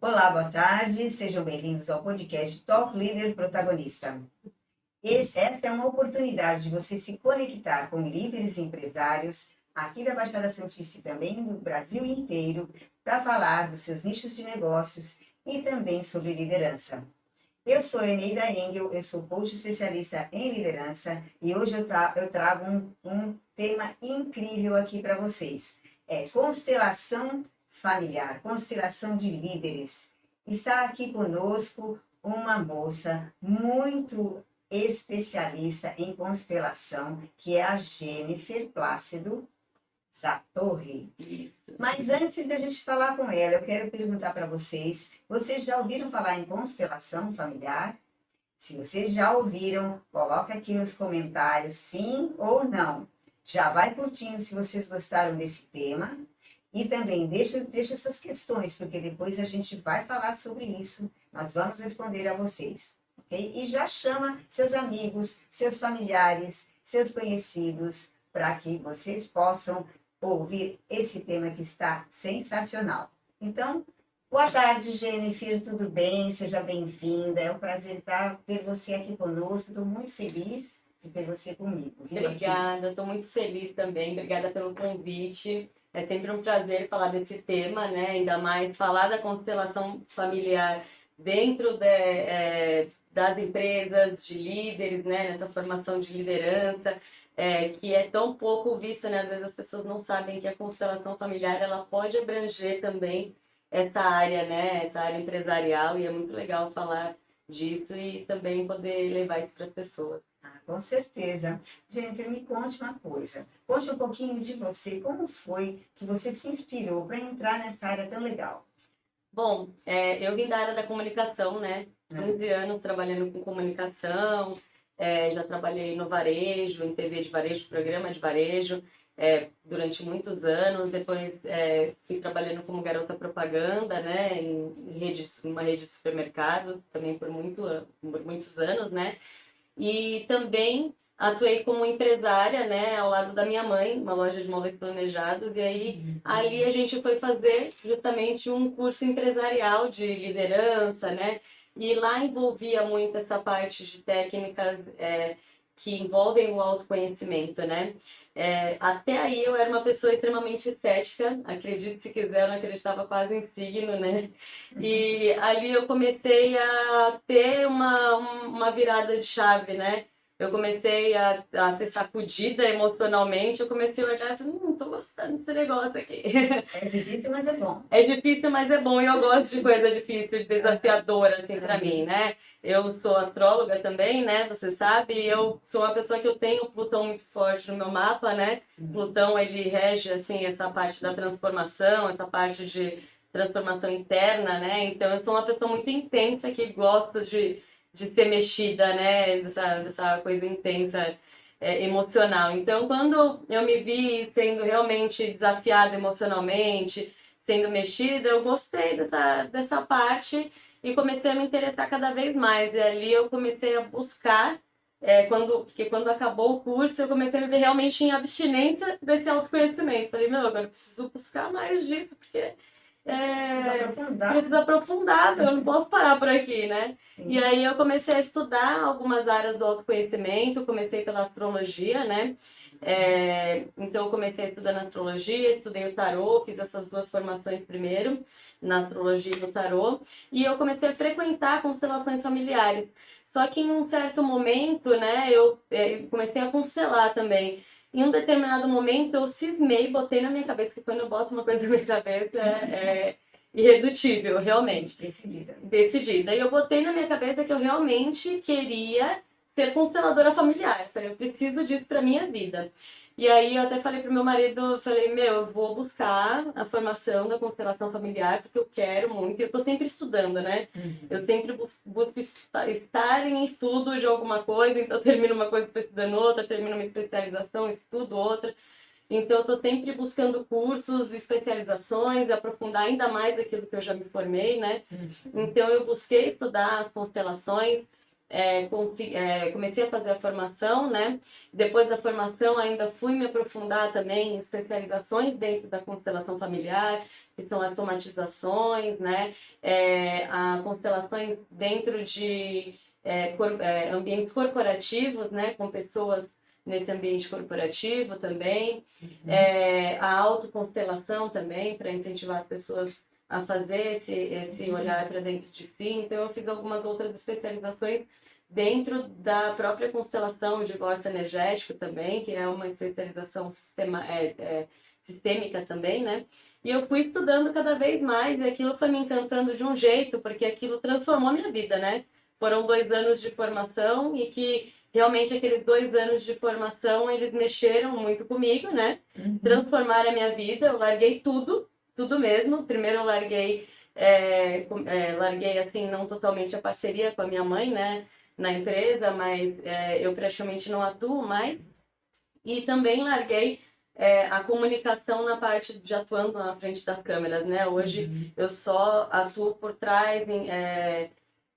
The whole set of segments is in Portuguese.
Olá, boa tarde, sejam bem-vindos ao podcast Top Líder Protagonista. Essa é uma oportunidade de você se conectar com líderes e empresários aqui da Baixada Santista e também do Brasil inteiro para falar dos seus nichos de negócios e também sobre liderança. Eu sou Eneida Engel, eu sou coach especialista em liderança e hoje eu trago um tema incrível aqui para vocês. É constelação familiar, constelação de líderes. Está aqui conosco uma moça muito especialista em constelação, que é a Jennifer Plácido Satorre. Mas antes da gente falar com ela, eu quero perguntar para vocês já ouviram falar em constelação familiar? Se vocês já ouviram, coloca aqui nos comentários sim ou não. Já vai curtindo se vocês gostaram desse tema. E também deixa suas questões, porque depois a gente vai falar sobre isso. Nós vamos responder a vocês. Ok? E já chama seus amigos, seus familiares, seus conhecidos, para que vocês possam ouvir esse tema que está sensacional. Então, boa tarde, Jennifer, tudo bem? Seja bem-vinda. É um prazer ter você aqui conosco. Estou muito feliz de ter você comigo. Obrigada, estou muito feliz também. Obrigada pelo convite. É sempre um prazer falar desse tema, né? Ainda mais falar da constelação familiar dentro das empresas, de líderes, né? Nessa formação de liderança, que é tão pouco visto, né? Às vezes as pessoas não sabem que a constelação familiar ela pode abranger também essa área, né? Essa área empresarial, e é muito legal falar disso e também poder levar isso para as pessoas. Com certeza. Jennifer, me conte uma coisa. Conte um pouquinho de você. Como foi que você se inspirou para entrar nessa área tão legal? Bom, eu vim da área da comunicação, né? 15 anos trabalhando com comunicação, já trabalhei no varejo, em TV de varejo, programa de varejo, durante muitos anos. Depois fui trabalhando como garota propaganda, né? Uma rede de supermercado, também por muitos anos, né? E também atuei como empresária, né, ao lado da minha mãe, uma loja de móveis planejados, e aí ali a gente foi fazer justamente um curso empresarial de liderança, né, e lá envolvia muito essa parte de técnicas que envolvem o autoconhecimento, né. Até aí eu era uma pessoa extremamente estética, acredite se quiser, eu não acreditava quase em signo, né, e ali eu comecei a ter uma virada de chave, né? Eu comecei a ser sacudida emocionalmente, eu comecei a olhar e falei, tô gostando desse negócio aqui. É difícil, mas é bom. É difícil, mas é bom, e eu gosto de coisa difícil, desafiadora, assim, pra mim, né? Eu sou astróloga também, né? Você sabe, e eu sou uma pessoa que eu tenho Plutão muito forte no meu mapa, né? Plutão, ele rege, assim, essa parte da transformação, essa parte de transformação interna, né? Então, eu sou uma pessoa muito intensa que gosta de ser mexida, né? Dessa coisa intensa, emocional. Então, quando eu me vi sendo realmente desafiada emocionalmente, sendo mexida, eu gostei dessa parte e comecei a me interessar cada vez mais. E ali eu comecei a buscar, porque quando acabou o curso, eu comecei a me ver realmente em abstinência desse autoconhecimento. Falei, meu, agora eu preciso buscar mais disso, porque preciso aprofundar, eu não posso parar por aqui, né? Sim. E aí eu comecei a estudar algumas áreas do autoconhecimento, comecei pela astrologia, né? Então eu comecei estudando astrologia, estudei o tarô, fiz essas duas formações primeiro, na astrologia e no tarô, e eu comecei a frequentar constelações familiares. Só que em um certo momento, né, eu comecei a constelar também. Em um determinado momento eu cismei, botei na minha cabeça, que quando eu boto uma coisa na minha cabeça é irredutível, realmente. Decidida. Decidida. E eu botei na minha cabeça que eu realmente queria ser consteladora familiar. Eu falei, eu preciso disso pra minha vida. E aí eu até falei pro meu marido, eu falei, meu, eu vou buscar a formação da constelação familiar, porque eu quero muito, e eu tô sempre estudando, né? Eu sempre busco estar em estudo de alguma coisa, então eu termino uma coisa, estou estudando outra, termino uma especialização, estudo outra. Então eu estou sempre buscando cursos, especializações, aprofundar ainda mais aquilo que eu já me formei, né? Então eu busquei estudar as constelações, comecei a fazer a formação, né? Depois da formação ainda fui me aprofundar também em especializações dentro da constelação familiar, que são as somatizações, né? A constelações dentro de ambientes corporativos, né? Com pessoas nesse ambiente corporativo também. A autoconstelação também, para incentivar as pessoas a fazer esse olhar para dentro de si. Então, eu fiz algumas outras especializações dentro da própria constelação de divórcio energético também, que é uma especialização sistêmica também, né? E eu fui estudando cada vez mais e aquilo foi me encantando de um jeito, porque aquilo transformou a minha vida, né? Foram 2 anos de formação e que realmente aqueles 2 anos de formação, eles mexeram muito comigo, né? Transformaram a minha vida, eu larguei tudo mesmo. Primeiro eu larguei assim, não totalmente a parceria com a minha mãe, né? Na empresa, mas eu praticamente não atuo mais. E também larguei a comunicação na parte de atuando na frente das câmeras, né? Hoje eu só atuo por trás,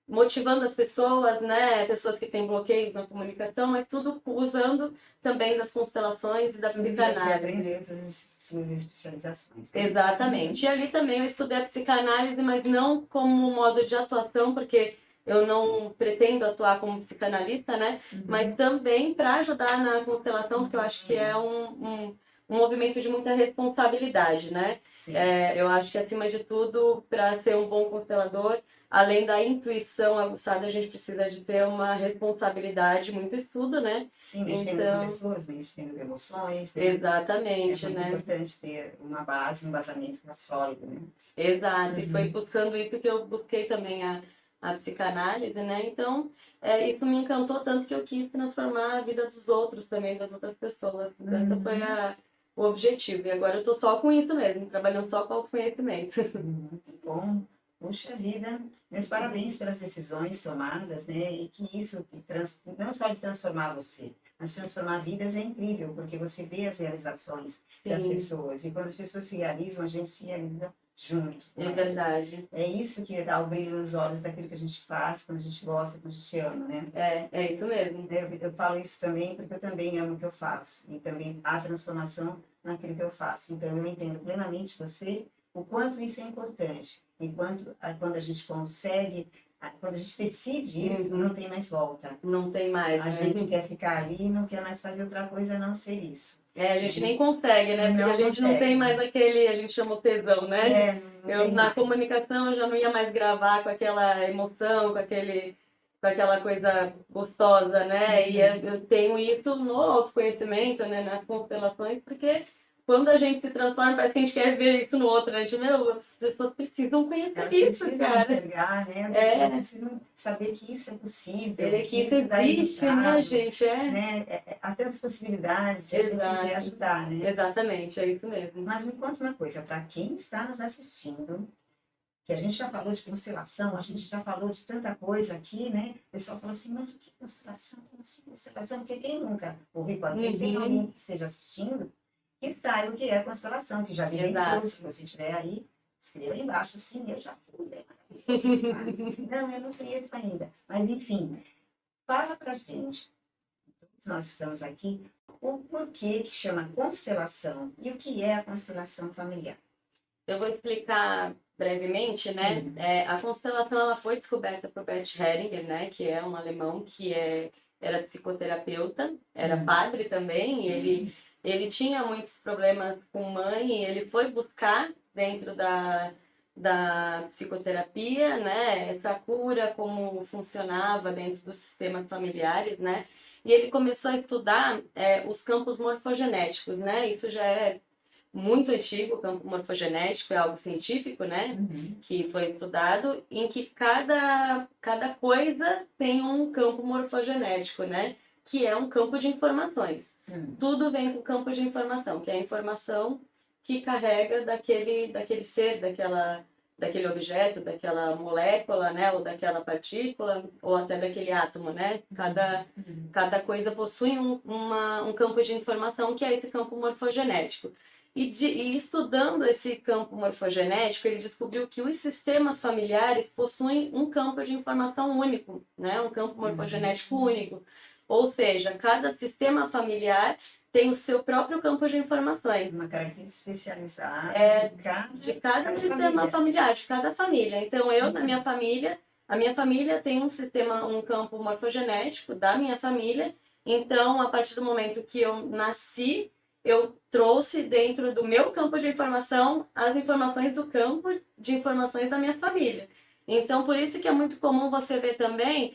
motivando as pessoas, né? Pessoas que têm bloqueios na comunicação, mas tudo usando também das constelações e da psicanálise. Você aprendeu todas as suas especializações. Né? Exatamente. E ali também eu estudei a psicanálise, mas não como modo de atuação, porque eu não pretendo atuar como psicanalista, né? Mas também para ajudar na constelação, porque eu acho que é um movimento de muita responsabilidade, né? Eu acho que, acima de tudo, para ser um bom constelador, além da intuição aguçada, a gente precisa de ter uma responsabilidade, muito estudo, né? Sim, mexendo com pessoas, mexendo com emoções. Né? Exatamente, é muito importante ter uma base, um embasamento sólido, né? Exato, e foi buscando isso que eu busquei também a psicanálise, né? Então, isso me encantou tanto que eu quis transformar a vida dos outros também, das outras pessoas. Então, esse foi o objetivo. E agora eu tô só com isso mesmo, trabalhando só com autoconhecimento. Muito bom. Puxa vida, meus parabéns pelas decisões tomadas, né? E que isso, não só de transformar você, mas transformar vidas é incrível, porque você vê as realizações das pessoas. E quando as pessoas se realizam, a gente se realiza junto. É verdade. É isso que dá o brilho nos olhos daquilo que a gente faz, quando a gente gosta, quando a gente ama, né? É isso mesmo. Eu falo isso também porque eu também amo o que eu faço. E também há transformação naquilo que eu faço. Então, eu entendo plenamente você, o quanto isso é importante. E quando a gente consegue, quando a gente decide ir, não tem mais volta. Não tem mais, A gente quer ficar ali e não quer mais fazer outra coisa a não ser isso. A gente nem consegue, né? Porque a gente não tem mais aquele, a gente chama o tesão, né? Na comunicação eu já não ia mais gravar com aquela emoção, com aquela coisa gostosa, né? E eu tenho isso no autoconhecimento, né? Nas constelações, porque quando a gente se transforma, parece que a gente quer ver isso no outro, né? As pessoas precisam conhecer isso, cara. Enxergar, né? Elas precisam saber que isso é possível. Que isso existe, né, gente? Né? Há tantas possibilidades e a gente quer ajudar, né? Exatamente, é isso mesmo. Mas me conta uma coisa, para quem está nos assistindo, que a gente já falou de constelação, a gente já falou de tanta coisa aqui, né? O pessoal falou assim, mas o que é constelação? Como assim constelação? Porque quem nunca ouviu, quem tem alguém que esteja assistindo, que saiba o que é constelação, que já vivenciou. Se você estiver aí, escreva aí embaixo, sim, eu já fui. Não, eu não conheço ainda. Mas, enfim, fala pra gente, todos nós que estamos aqui, o porquê que chama constelação e o que é a constelação familiar. Eu vou explicar brevemente, né? A constelação ela foi descoberta por Bert Hellinger, né? Que é um alemão que era psicoterapeuta, era padre também, e ele tinha muitos problemas com mãe e ele foi buscar dentro da psicoterapia, né? Essa cura, como funcionava dentro dos sistemas familiares, né? E ele começou a estudar os campos morfogenéticos, né? Isso já é muito antigo, o campo morfogenético é algo científico, né? Que foi estudado, em que cada coisa tem um campo morfogenético, né? Que é um campo de informações. Tudo vem com o campo de informação, que é a informação que carrega daquele ser, daquele objeto, daquela molécula, né? Ou daquela partícula, ou até daquele átomo, né? Cada coisa possui um campo de informação que é esse campo morfogenético. E estudando esse campo morfogenético, ele descobriu que os sistemas familiares possuem um campo de informação único, né? Um campo morfogenético único. Ou seja, cada sistema familiar tem o seu próprio campo de informações. Uma característica especializada de cada sistema familiar, de cada família. Então, eu, na minha família, a minha família tem um sistema, um campo morfogenético da minha família. Então, a partir do momento que eu nasci, eu trouxe dentro do meu campo de informação as informações do campo de informações da minha família. Então, por isso que é muito comum você ver também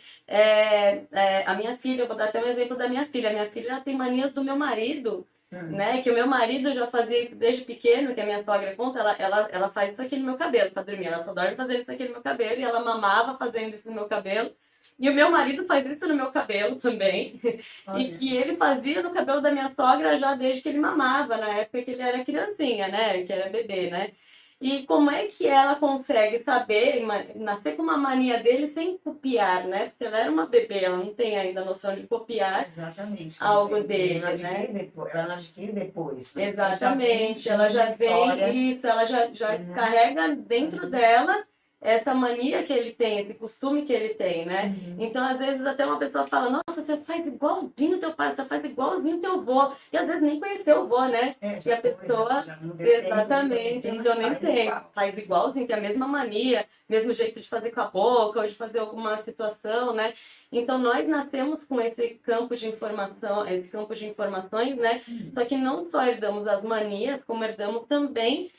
a minha filha, eu vou dar até um exemplo da minha filha. A minha filha ela tem manias do meu marido, né? Que o meu marido já fazia isso desde pequeno, que a minha sogra conta, ela faz isso aqui no meu cabelo para dormir. Ela só dorme fazendo isso aqui no meu cabelo e ela mamava fazendo isso no meu cabelo. E o meu marido faz isso no meu cabelo também. Olha. E que ele fazia no cabelo da minha sogra já desde que ele mamava, na época que ele era criancinha, né? Que era bebê, né? E como é que ela consegue saber, nascer com uma mania dele sem copiar, né? Porque ela era uma bebê, ela não tem ainda noção de copiar. Exatamente. Algo dele, ela né? Ela não adquire depois. Exatamente, ela já vem isso, ela já carrega dentro dela essa mania que ele tem, esse costume que ele tem, né? Então, às vezes, até uma pessoa fala, nossa, você faz igualzinho teu pai, você faz igualzinho teu avô. E às vezes nem conheceu o avô, né? E a pessoa, exatamente, então nem tem. Faz igualzinho, tem a mesma mania, mesmo jeito de fazer com a boca, ou de fazer alguma situação, né? Então, nós nascemos com esse campo de informação, esse campo de informações, né? Só que não só herdamos as manias, como herdamos também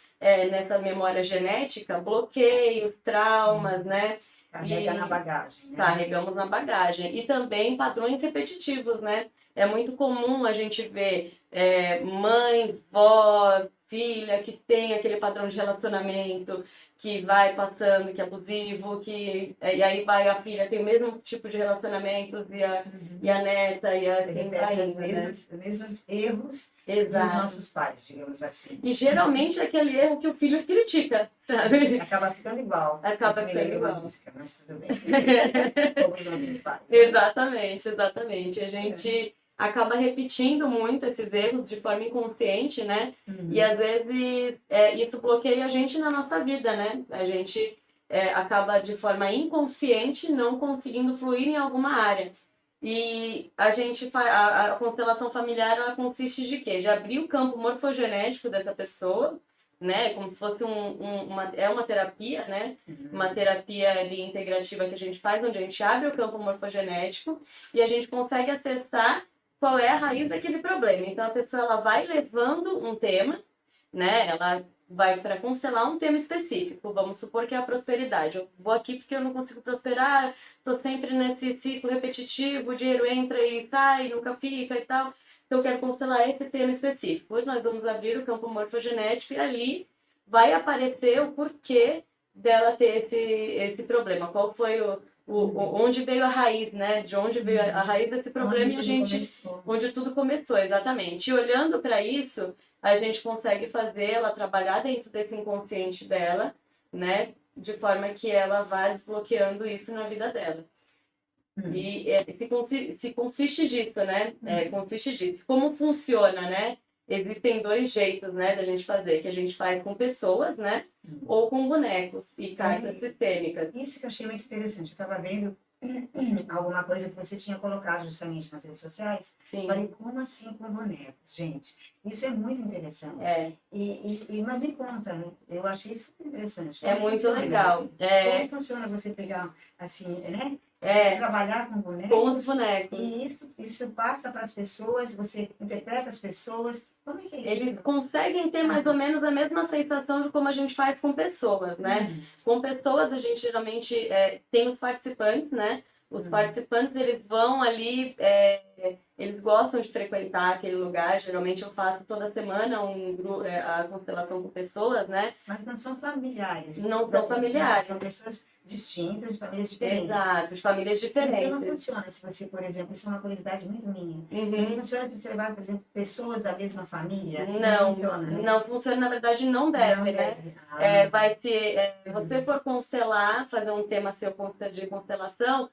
nessa memória genética, bloqueios, traumas, né? Carrega na bagagem. Né? Carregamos na bagagem. E também padrões repetitivos, né? É muito comum a gente ver mãe, vó, filha que tem aquele padrão de relacionamento que vai passando, que é abusivo, e aí vai a filha, tem o mesmo tipo de relacionamentos, e a neta, e assim vai indo, né? Os mesmos erros Exato. dos nossos pais, digamos assim. E geralmente é aquele erro que o filho critica, sabe? Acaba ficando igual. Acaba ficando igual. Uma música, mas tudo bem. Exatamente, exatamente. A gente acaba repetindo muito esses erros de forma inconsciente, né? E às vezes isso bloqueia a gente na nossa vida, né? A gente acaba de forma inconsciente não conseguindo fluir em alguma área. E a gente a constelação familiar ela consiste de quê? De abrir o campo morfogenético dessa pessoa, né? Como se fosse uma terapia, né? Uma terapia ali integrativa que a gente faz, onde a gente abre o campo morfogenético e a gente consegue acessar qual é a raiz daquele problema. Então a pessoa ela vai levando um tema, né? Ela vai para constelar um tema específico. Vamos supor que é a prosperidade. Eu vou aqui porque eu não consigo prosperar, estou sempre nesse ciclo repetitivo, o dinheiro entra e sai, nunca fica e tal. Então eu quero constelar esse tema específico. Hoje nós vamos abrir o campo morfogenético e ali vai aparecer o porquê dela ter esse problema. Qual foi onde veio a raiz, né? De onde veio a raiz desse problema onde tudo começou, exatamente. E olhando para isso, a gente consegue fazer ela trabalhar dentro desse inconsciente dela, né? De forma que ela vá desbloqueando isso na vida dela. E se consiste disso, né? Consiste disso. Como funciona, né? Existem dois jeitos, né, da gente fazer, que a gente faz com pessoas, né, ou com bonecos e cartas sistêmicas. Isso que eu achei muito interessante. Eu estava vendo alguma coisa que você tinha colocado justamente nas redes sociais. Sim. Falei, como assim com bonecos, gente? Isso é muito interessante. Mas me conta, eu achei super interessante. Como muito legal. Como funciona você pegar, assim, né? Trabalhar com bonecos. Com os bonecos. E isso passa para as pessoas, você interpreta as pessoas. Como é que é isso? Eles conseguem ter mais ou menos a mesma sensação de como a gente faz com pessoas, né? Com pessoas, a gente geralmente tem os participantes, né? Os participantes, eles vão ali, eles gostam de frequentar aquele lugar. Geralmente eu faço toda semana a constelação com pessoas, né? Mas não são familiares. Não são familiares. São pessoas distintas, de famílias diferentes. Exato, de famílias diferentes. Então não funciona se você, por exemplo, isso é uma curiosidade muito minha. Não funciona se você levar, por exemplo, pessoas da mesma família? Não funciona, né? Não funciona, na verdade não deve, né? Vai ser, você for constelar, fazer um tema seu de constelação,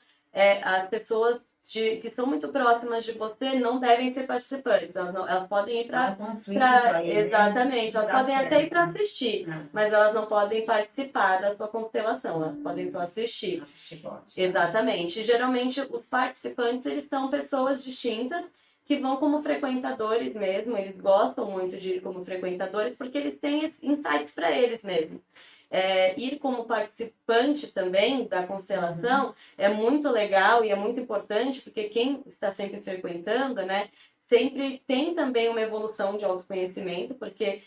as pessoas que são muito próximas de você não devem ser participantes. Elas podem ir Há um conflito para. aí, né? Exatamente, elas Tá podem até ir para certo. assistir, Não, mas elas não podem participar da sua constelação, elas podem só assistir. assistir pode. Exatamente. Geralmente, os participantes, eles são pessoas distintas que vão como frequentadores mesmo, eles gostam muito de ir como frequentadores porque eles têm insights para eles mesmo. Ir como participante também da constelação é muito legal e é muito importante porque quem está sempre frequentando, né, sempre tem também uma evolução de autoconhecimento, porque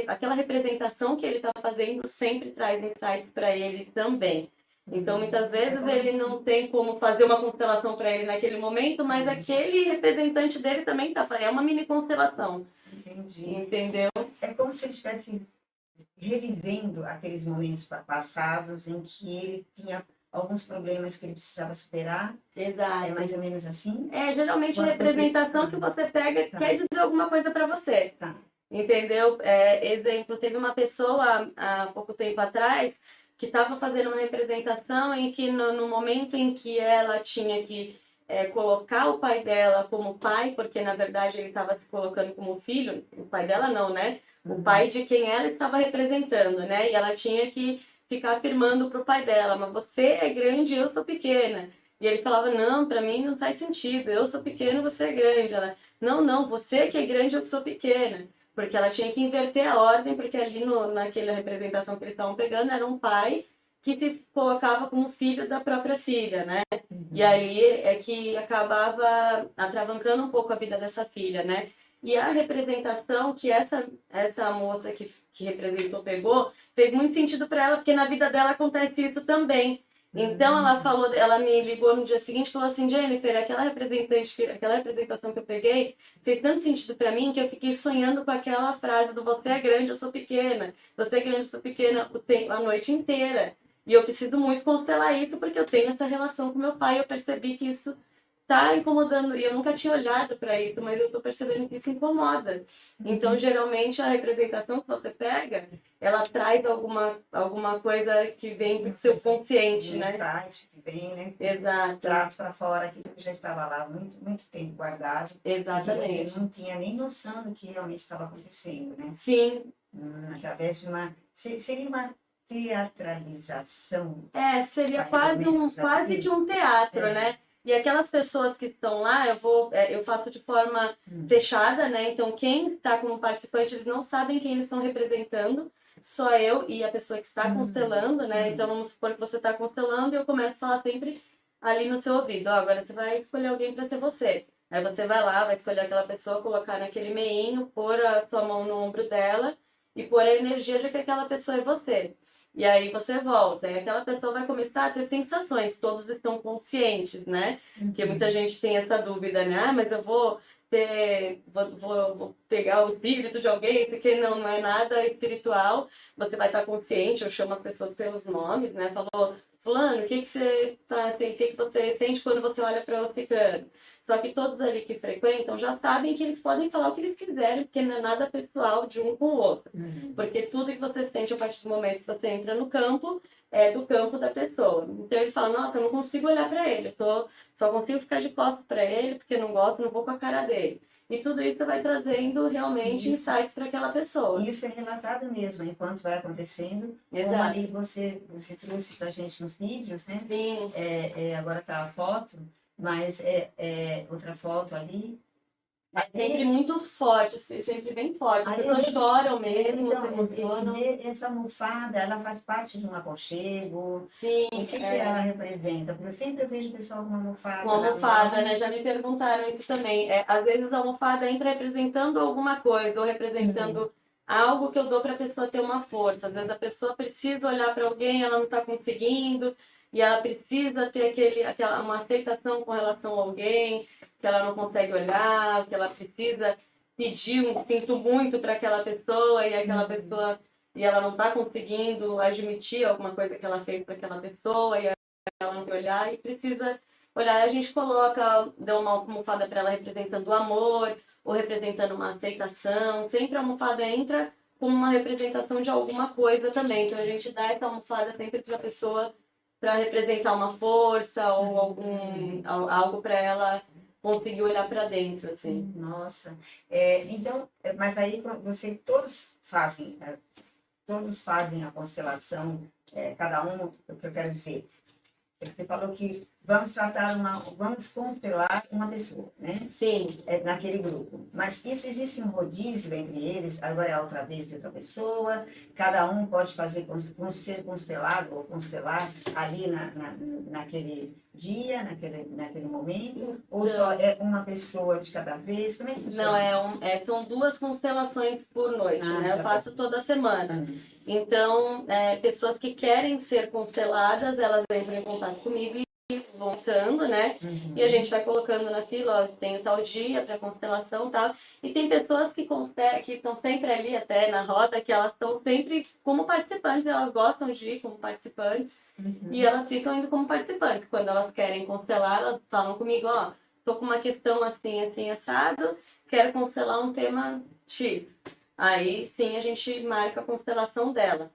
aquela representação que ele está fazendo sempre traz insights para ele também. Então, muitas vezes ele não tem como fazer uma constelação para ele naquele momento, mas aquele representante dele também está fazendo. É uma mini constelação. Entendi. Entendeu? É como se ele estivesse revivendo aqueles momentos passados em que ele tinha alguns problemas que ele precisava superar. Exato. É mais ou menos assim? Geralmente a representação que você pega quer dizer alguma coisa para você. Tá. Entendeu? Exemplo, teve uma pessoa há pouco tempo atrás que estava fazendo uma representação em que no momento em que ela tinha que colocar o pai dela como pai, porque na verdade ele estava se colocando como filho, o pai dela não, né? O pai de quem ela estava representando, né? E ela tinha que ficar afirmando para o pai dela, mas você é grande, eu sou pequena. E ele falava, não, para mim não faz sentido, eu sou pequeno, você é grande. Ela, não, você que é grande, eu que sou pequena. Porque ela tinha que inverter a ordem, porque ali naquela representação que eles estavam pegando era um pai que se colocava como filho da própria filha, né? E aí é que acabava atravancando um pouco a vida dessa filha, né? E a representação que essa moça que representou pegou fez muito sentido para ela, porque na vida dela acontece isso também. Então ela me ligou no dia seguinte e falou assim, Jennifer, aquela representação que eu peguei fez tanto sentido para mim que eu fiquei sonhando com aquela frase do você é grande, eu sou pequena, você é grande, eu sou pequena a noite inteira. E eu preciso muito constelar isso porque eu tenho essa relação com meu pai, eu percebi que isso tá incomodando, e eu nunca tinha olhado para isso, mas eu tô percebendo que isso incomoda. Então, geralmente, a representação que você pega, ela traz alguma coisa que vem do seu consciente, né? Que vem, né? Exato. Traz para fora aquilo que já estava lá muito tempo guardado. Exatamente. E você não tinha nem noção do que realmente estava acontecendo, né? Sim. Através de seria uma teatralização. Seria quase que um teatro, né? E aquelas pessoas que estão lá, eu faço de forma fechada, né? Então, quem está como participante, eles não sabem quem eles estão representando, só eu e a pessoa que está constelando, né? Então, vamos supor que você está constelando e eu começo a falar sempre ali no seu ouvido, agora você vai escolher alguém para ser você. Aí você vai lá, vai escolher aquela pessoa, colocar naquele meinho, pôr a sua mão no ombro dela e pôr a energia de que aquela pessoa é você. E aí você volta, e aquela pessoa vai começar a ter sensações, todos estão conscientes, né? Porque muita gente tem essa dúvida, né? Ah, mas eu vou pegar o espírito de alguém, isso aqui não é nada espiritual, você vai estar consciente, eu chamo as pessoas pelos nomes, né? Falou, fulano, o que você assim, o que você sente quando você olha para o ciclano? Só que todos ali que frequentam já sabem que eles podem falar o que eles quiserem, porque não é nada pessoal de um com o outro. Porque tudo que você sente a partir do momento que você entra no campo é do campo da pessoa. Então ele fala, nossa, eu não consigo olhar para ele, só consigo ficar de costas para ele, porque não gosto, não vou com a cara dele. E tudo isso vai trazendo realmente insights para aquela pessoa. Isso é relatado mesmo, enquanto vai acontecendo. Exato. Como ali você trouxe para a gente nos vídeos, né? Sim. Agora está a foto, mas outra foto ali. É sempre muito forte, assim, sempre bem forte. As pessoas choram mesmo, Então, se emocionam. essa almofada, ela faz parte de um aconchego. Sim. O que ela representa? Porque eu sempre vejo o pessoal com uma almofada. Com almofada, né? Já me perguntaram isso também. Às vezes a almofada entra representando alguma coisa, ou representando algo que eu dou para a pessoa ter uma força. Às vezes a pessoa precisa olhar para alguém, ela não está conseguindo, e ela precisa ter uma aceitação com relação a alguém, que ela não consegue olhar, que ela precisa pedir sinto muito para aquela pessoa, e aquela pessoa, e ela não está conseguindo admitir alguma coisa que ela fez para aquela pessoa, e ela não quer olhar, e precisa olhar. A gente dá uma almofada para ela representando o amor, ou representando uma aceitação. Sempre a almofada entra com uma representação de alguma coisa também. Então a gente dá essa almofada sempre para a pessoa para representar uma força ou algo para ela conseguir olhar para dentro, assim. Nossa. Então, mas aí você todos fazem a constelação, cada um, o que eu quero dizer. Você falou que vamos constelar uma pessoa, né? Sim. Naquele grupo. Mas isso existe um rodízio entre eles, agora é a outra vez de outra pessoa, cada um pode ser constelado ou constelar ali naquele dia, naquele momento, ou só é uma pessoa de cada vez? Como é que funciona? Não, são 2 constelações por noite, né? Eu faço toda semana. Então, pessoas que querem ser consteladas, elas entram em contato comigo e vão ficando, né? E a gente vai colocando na fila, ó, tem tal dia para constelação e tal. E tem pessoas que estão sempre ali, até na roda, que elas estão sempre como participantes, elas gostam de ir como participantes. E elas ficam indo como participantes. Quando elas querem constelar, elas falam comigo, ó, tô com uma questão assim, assim, assado, quero constelar um tema X. Aí sim a gente marca a constelação dela.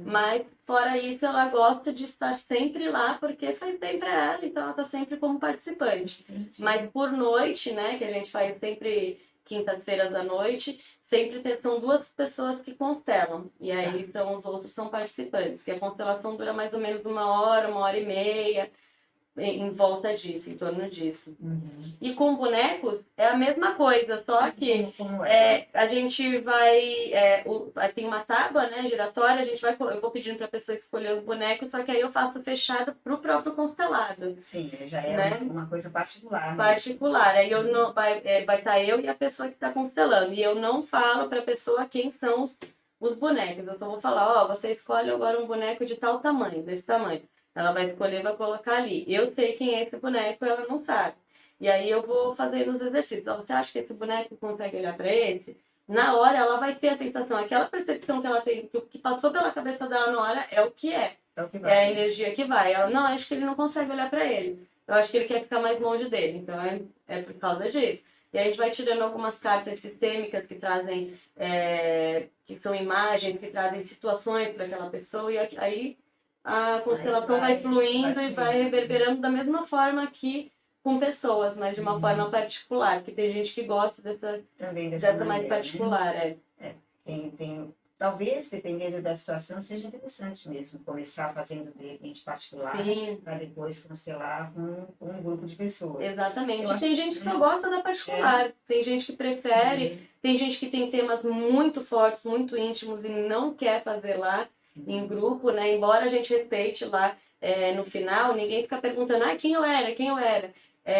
Mas fora isso, ela gosta de estar sempre lá porque faz bem para ela, então ela tá sempre como participante. Mas por noite, né, que a gente faz sempre quintas-feiras à noite, são 2 pessoas que constelam. E aí os outros são participantes, que a constelação dura mais ou menos 1 hora e meia, em volta disso, em torno disso. E com bonecos é a mesma coisa, só que a gente tem uma tábua, né, giratória, eu vou pedindo para a pessoa escolher os bonecos, só que aí eu faço fechado para o próprio constelado. Sim, já é, né? uma coisa particular. Particular, aí eu não, vai estar eu e a pessoa que está constelando, e eu não falo para a pessoa quem são os bonecos, eu só vou falar, ó, você escolhe agora um boneco de tal tamanho, desse tamanho. Ela vai escolher, vai colocar ali. Eu sei quem é esse boneco, ela não sabe. E aí eu vou fazendo os exercícios. Então, você acha que esse boneco consegue olhar para esse? Na hora ela vai ter a sensação, aquela percepção que ela tem, que o que passou pela cabeça dela na hora é o que é. É a energia que vai. Ela, não, acho que ele não consegue olhar para ele. Eu acho que ele quer ficar mais longe dele. Então é por causa disso. E a gente vai tirando algumas cartas sistêmicas que trazem, que são imagens, que trazem situações para aquela pessoa. E aí a constelação vai fluindo e vai reverberando da mesma forma que com pessoas, mas de uma forma particular, porque tem gente que gosta dessa maneira, mais particular. Né? Talvez, dependendo da situação, seja interessante mesmo começar fazendo de repente particular, para depois constelar com um grupo de pessoas. Exatamente. Tem gente que só gosta da particular, tem gente que prefere, tem gente que tem temas muito fortes, muito íntimos e não quer fazer lá em grupo, né? Embora a gente respeite lá no final, ninguém fica perguntando, quem eu era, quem eu era.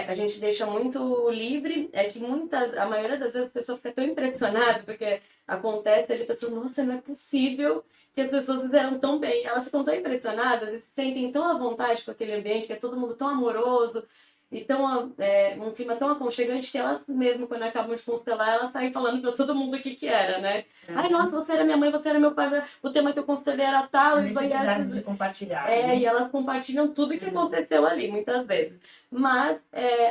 A gente deixa muito livre, que a maioria das vezes a pessoa fica tão impressionada, porque acontece ali, a pessoa, nossa, não é possível que as pessoas fizeram tão bem. Elas ficam tão impressionadas e se sentem tão à vontade com aquele ambiente, que é todo mundo tão amoroso, e um clima tão aconchegante que elas mesmo, quando acabam de constelar, elas saem falando pra todo mundo o que era, né? Ai, nossa, você era minha mãe, você era meu pai, o tema que eu constelei era tal. A necessidade de compartilhar. E elas compartilham tudo que aconteceu ali, muitas vezes. Mas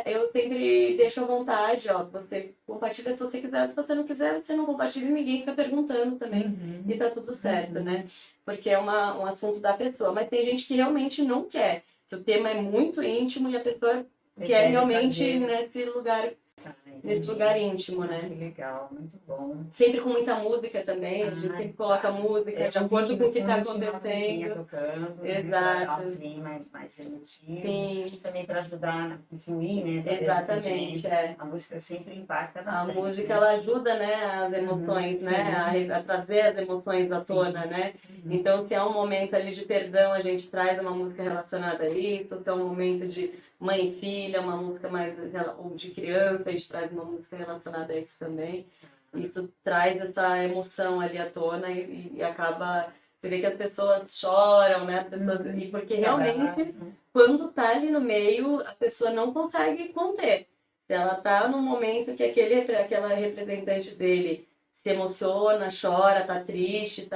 eu sempre deixo à vontade, ó, você compartilha se você quiser, se você não quiser, você não compartilha e ninguém fica perguntando também. E tá tudo certo, né? Porque é um assunto da pessoa. Mas tem gente que realmente não quer, que o tema é muito íntimo e a pessoa quer realmente nesse lugar íntimo, né? Que legal, muito bom. Sempre com muita música também, a gente sempre coloca música de acordo com o que está acontecendo. Tocando, exato. Para dar um clima mais emotivo. Sim. Também para ajudar a fluir, né? Exatamente, A música sempre impacta bastante. A música, ela ajuda, né, as emoções, né? A trazer as emoções à tona, né? Então, se é um momento ali de perdão, a gente traz uma música relacionada a isso. Se é um momento de mãe e filha, uma música mais ou de criança, a gente traz uma música relacionada a isso também. Isso traz essa emoção ali à tona e acaba... Você vê que as pessoas choram, né? As pessoas, e porque realmente, quando tá ali no meio, a pessoa não consegue conter. Se ela tá num momento que aquela representante dele se emociona, chora, tá triste,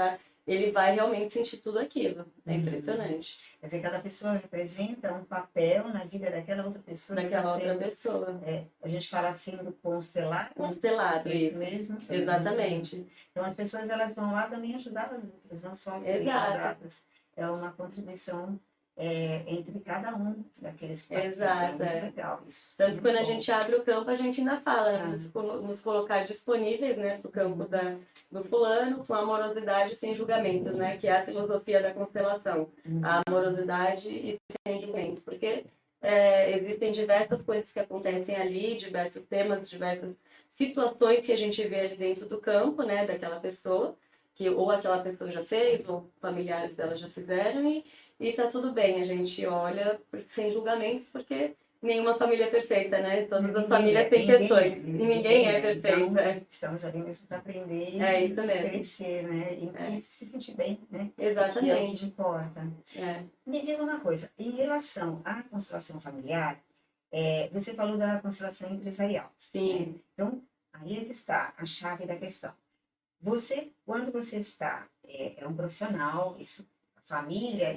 ele vai realmente sentir tudo aquilo. É impressionante. Quer dizer, cada pessoa representa um papel na vida daquela outra pessoa. A gente fala assim do constelado. Constelado, isso mesmo. Exatamente. Então as pessoas elas vão lá também ajudar as outras, não só as ajudadas. É uma contribuição entre cada um daqueles que participam. Exato, É muito legal isso. Tanto que Muito quando a bom. gente abre o campo, a gente ainda fala, né, nos colocar disponíveis, né, para o campo do fulano, com amorosidade sem julgamentos, né, que é a filosofia da constelação. A amorosidade e sem julgamentos, porque existem diversas coisas que acontecem ali, diversos temas, diversas situações que a gente vê ali dentro do campo, né, daquela pessoa, que ou aquela pessoa já fez, ou familiares dela já fizeram, e tá tudo bem, a gente olha sem julgamentos, porque nenhuma família é perfeita, né? Todas as famílias têm questões, e ninguém é perfeito. Então, estamos ali mesmo para aprender Isso e mesmo. crescer, né? E se sentir bem, né? Que é o que Exatamente. importa. Me diga uma coisa, em relação à constelação familiar, você falou da constelação empresarial. Sim. Né? Então, aí é que está a chave da questão. Você, quando você está, é um profissional, isso, a família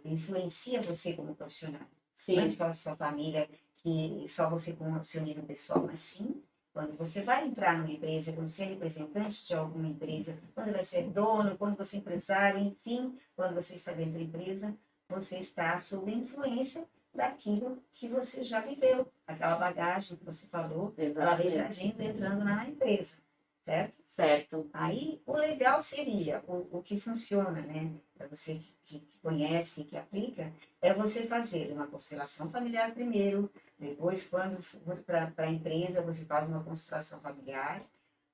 influencia você como profissional. Sim. Não é só a sua família, que só você com o seu nível pessoal, mas sim, quando você vai entrar numa empresa, quando você é representante de alguma empresa, quando você é dono, quando você é empresário, enfim, quando você está dentro da empresa, você está sob influência daquilo que você já viveu, aquela bagagem que você falou, ela vem trazendo, entrando na empresa, certo? Certo. Aí, o legal seria, o que funciona, né, para você que conhece e que aplica, é você fazer uma constelação familiar primeiro, depois, quando for para a empresa, você faz uma constelação familiar,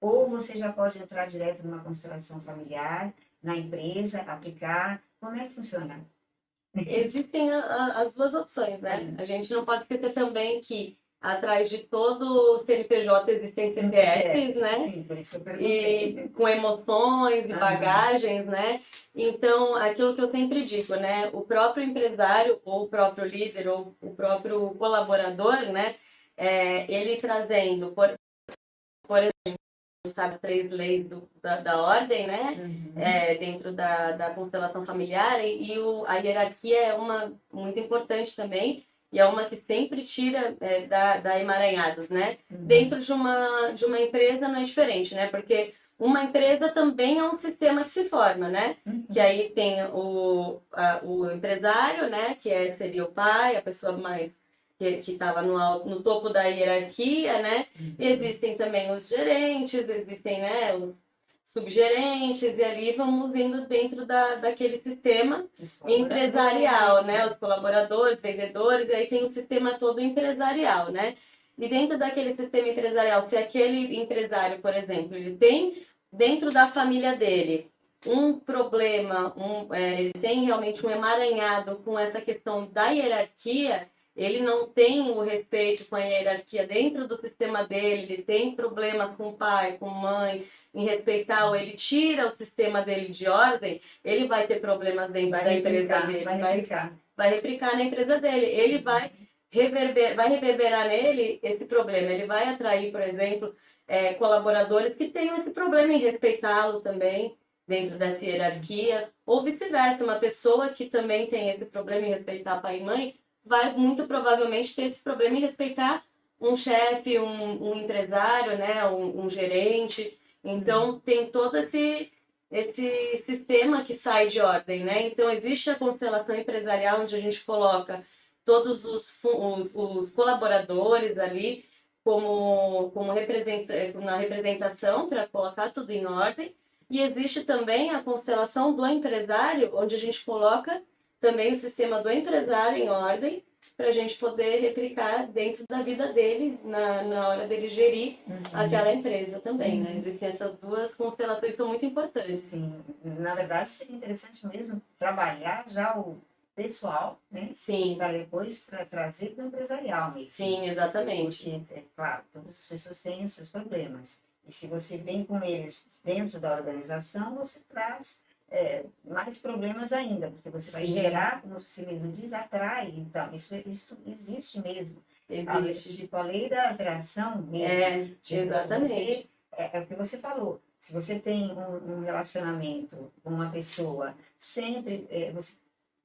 ou você já pode entrar direto numa constelação familiar, na empresa, aplicar. Como é que funciona? Existem as duas opções, né? A gente não pode esquecer também que atrás de todo CNPJ existem CPFs, né? Sim, por isso que eu perguntei. E com emoções e bagagens, né? Então, aquilo que eu sempre digo, né? O próprio empresário, ou o próprio líder, ou o próprio colaborador, né? Ele trazendo, por exemplo, sabe, as 3 leis da ordem, né? Dentro da constelação familiar, a hierarquia é uma muito importante também, e é uma que sempre tira da emaranhados, né? Dentro de uma empresa não é diferente, né? Porque uma empresa também é um sistema que se forma, né? Que aí tem o empresário, né? Que seria o pai, a pessoa mais que estava no topo da hierarquia, né? E existem também os gerentes, existem, né, os subgerentes, e ali vamos indo dentro daquele sistema empresarial, né? Os colaboradores, vendedores, e aí tem o sistema todo empresarial, né? E dentro daquele sistema empresarial, se aquele empresário, por exemplo, ele tem dentro da família dele um problema, ele tem realmente um emaranhado com essa questão da hierarquia, ele não tem o respeito com a hierarquia dentro do sistema dele, ele tem problemas com o pai, com a mãe, em respeitar, ou ele tira o sistema dele de ordem, ele vai ter problemas dentro da empresa dele. Vai replicar na empresa dele. Ele vai reverberar nele esse problema. Ele vai atrair, por exemplo, colaboradores que tenham esse problema em respeitá-lo também dentro dessa hierarquia, ou vice-versa, uma pessoa que também tem esse problema em respeitar pai e mãe, vai muito provavelmente ter esse problema em respeitar um chefe, um empresário, né, um gerente. Então, tem todo esse sistema que sai de ordem, né? Então, existe a constelação empresarial, onde a gente coloca todos os colaboradores ali na representação para colocar tudo em ordem. E existe também a constelação do empresário, onde a gente coloca também o sistema do empresário em ordem, para a gente poder replicar dentro da vida dele, na hora dele gerir aquela empresa também, né? Existem essas duas constelações que são muito importantes. Sim, na verdade seria interessante mesmo trabalhar já o pessoal, né? Sim. Para depois trazer para o empresarial mesmo. Sim, exatamente. Porque, é claro, todas as pessoas têm os seus problemas. E se você vem com eles dentro da organização, você traz mais problemas ainda, porque você vai gerar, como você mesmo diz, atrai. Então, isso existe mesmo. Existe. Tipo, a lei da atração mesmo. Tipo, exatamente. É o que você falou. Se você tem um relacionamento com uma pessoa, sempre, você,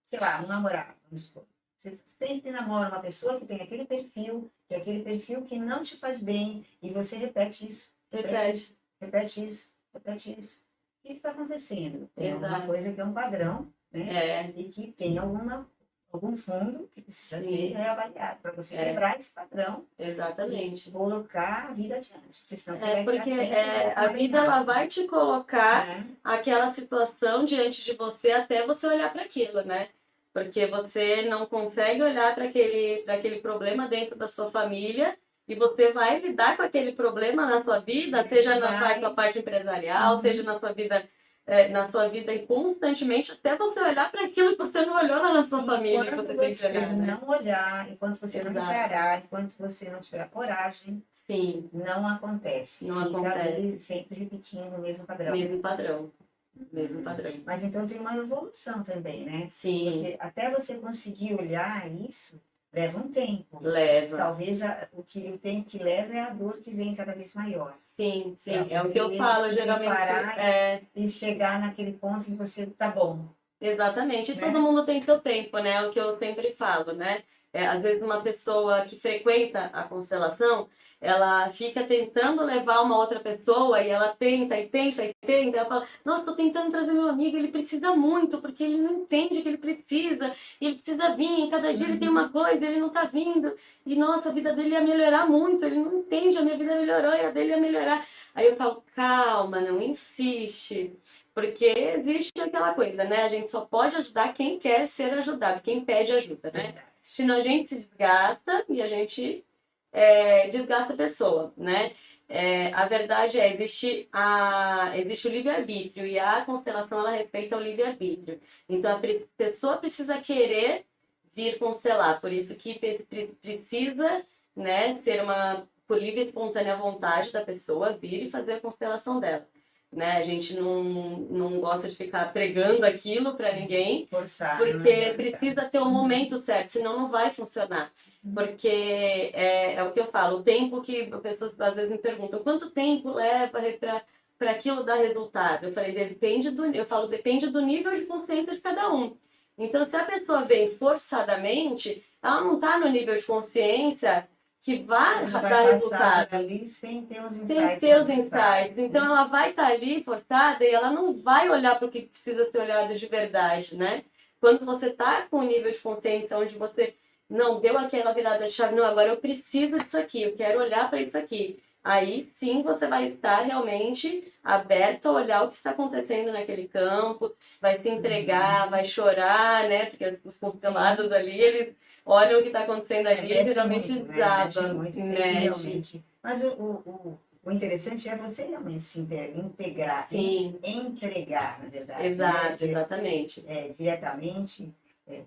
sei lá, um namorado, vamos supor. Você sempre namora uma pessoa que tem aquele perfil, que é aquele perfil que não te faz bem, e você repete isso. Repete isso. O que está acontecendo? Tem alguma coisa que é um padrão, né? E que tem alguma algum fundo que precisa Sim. ser reavaliado para você É. quebrar esse padrão e Exatamente. colocar a vida adiante, porque senão você É vai ficar porque sempre a vida ela emaranhado, vai te colocar né? aquela situação diante de você até você olhar para aquilo, né? Porque você não consegue olhar para aquele problema dentro da sua família e você vai lidar com aquele problema na sua vida, seja na sua Vai, parte empresarial, seja uhum. na sua vida e constantemente até você olhar para aquilo que você não olhou na sua família e Enquanto você tem que você olhar, né? não olhar, enquanto você não Exato. encarar, enquanto você não tiver coragem, Sim, não acontece. não Fica acontece. ali sempre repetindo o mesmo padrão. Mesmo padrão. Mesmo padrão. Mas então tem uma evolução também, né? Sim. Porque até você conseguir olhar isso, leva um tempo. Leva. Talvez o tempo que leva é a dor que vem cada vez maior. Sim, sim. Pra É o que eu você falo, se geralmente. deparar e chegar naquele ponto em que você tá bom, Exatamente. E todo né? mundo tem seu tempo, né? É o que eu sempre falo, né? Às vezes uma pessoa que frequenta a constelação, ela fica tentando levar uma outra pessoa e ela tenta e tenta e tenta. Ela fala, nossa, estou tentando trazer meu amigo, ele precisa muito, porque ele não entende que ele precisa, e ele precisa vir, e cada dia ele tem uma coisa, ele não está vindo, e nossa, a vida dele ia melhorar muito, ele não entende, a minha vida melhorou e a dele ia melhorar. Aí eu falo, calma, não insiste. Porque existe aquela coisa, né? A gente só pode ajudar quem quer ser ajudado, quem pede ajuda, né? Verdade. Senão a gente se desgasta e a gente desgasta a pessoa, né? A verdade existe o livre-arbítrio e a constelação ela respeita o livre-arbítrio. Então a pessoa precisa querer vir constelar, por isso que precisa, né, ser por livre e espontânea vontade da pessoa vir e fazer a constelação dela. Né? A gente não gosta de ficar pregando aquilo para ninguém, Forçar, não porque adianta. precisa ter um momento certo, senão não vai funcionar. Porque é o que eu falo, o tempo que as pessoas às vezes me perguntam, quanto tempo leva para aquilo dar resultado? Eu falei, depende do nível de consciência de cada um. Então, se a pessoa vem forçadamente, ela não está no nível de consciência que vai Ela vai dar passar resultado por ali sem ter os sem insights ter os insights. necessários, Então né? ela vai estar ali forçada e ela não vai olhar para o que precisa ser olhado de verdade, né? Quando você está com um nível de consciência onde você não deu aquela virada de chave, não, agora eu preciso disso aqui, eu quero olhar para isso aqui. Aí sim você vai estar realmente aberto a olhar o que está acontecendo naquele campo, vai se entregar, vai chorar, né? Porque os constelados ali, eles olham o que está acontecendo ali e Mexe geralmente muito, né? Mexe desaba, muito e tem que mexe. realmente. Mas o interessante é você realmente se integrar, Sim. entregar, na verdade, né? Exato, exatamente. Diretamente,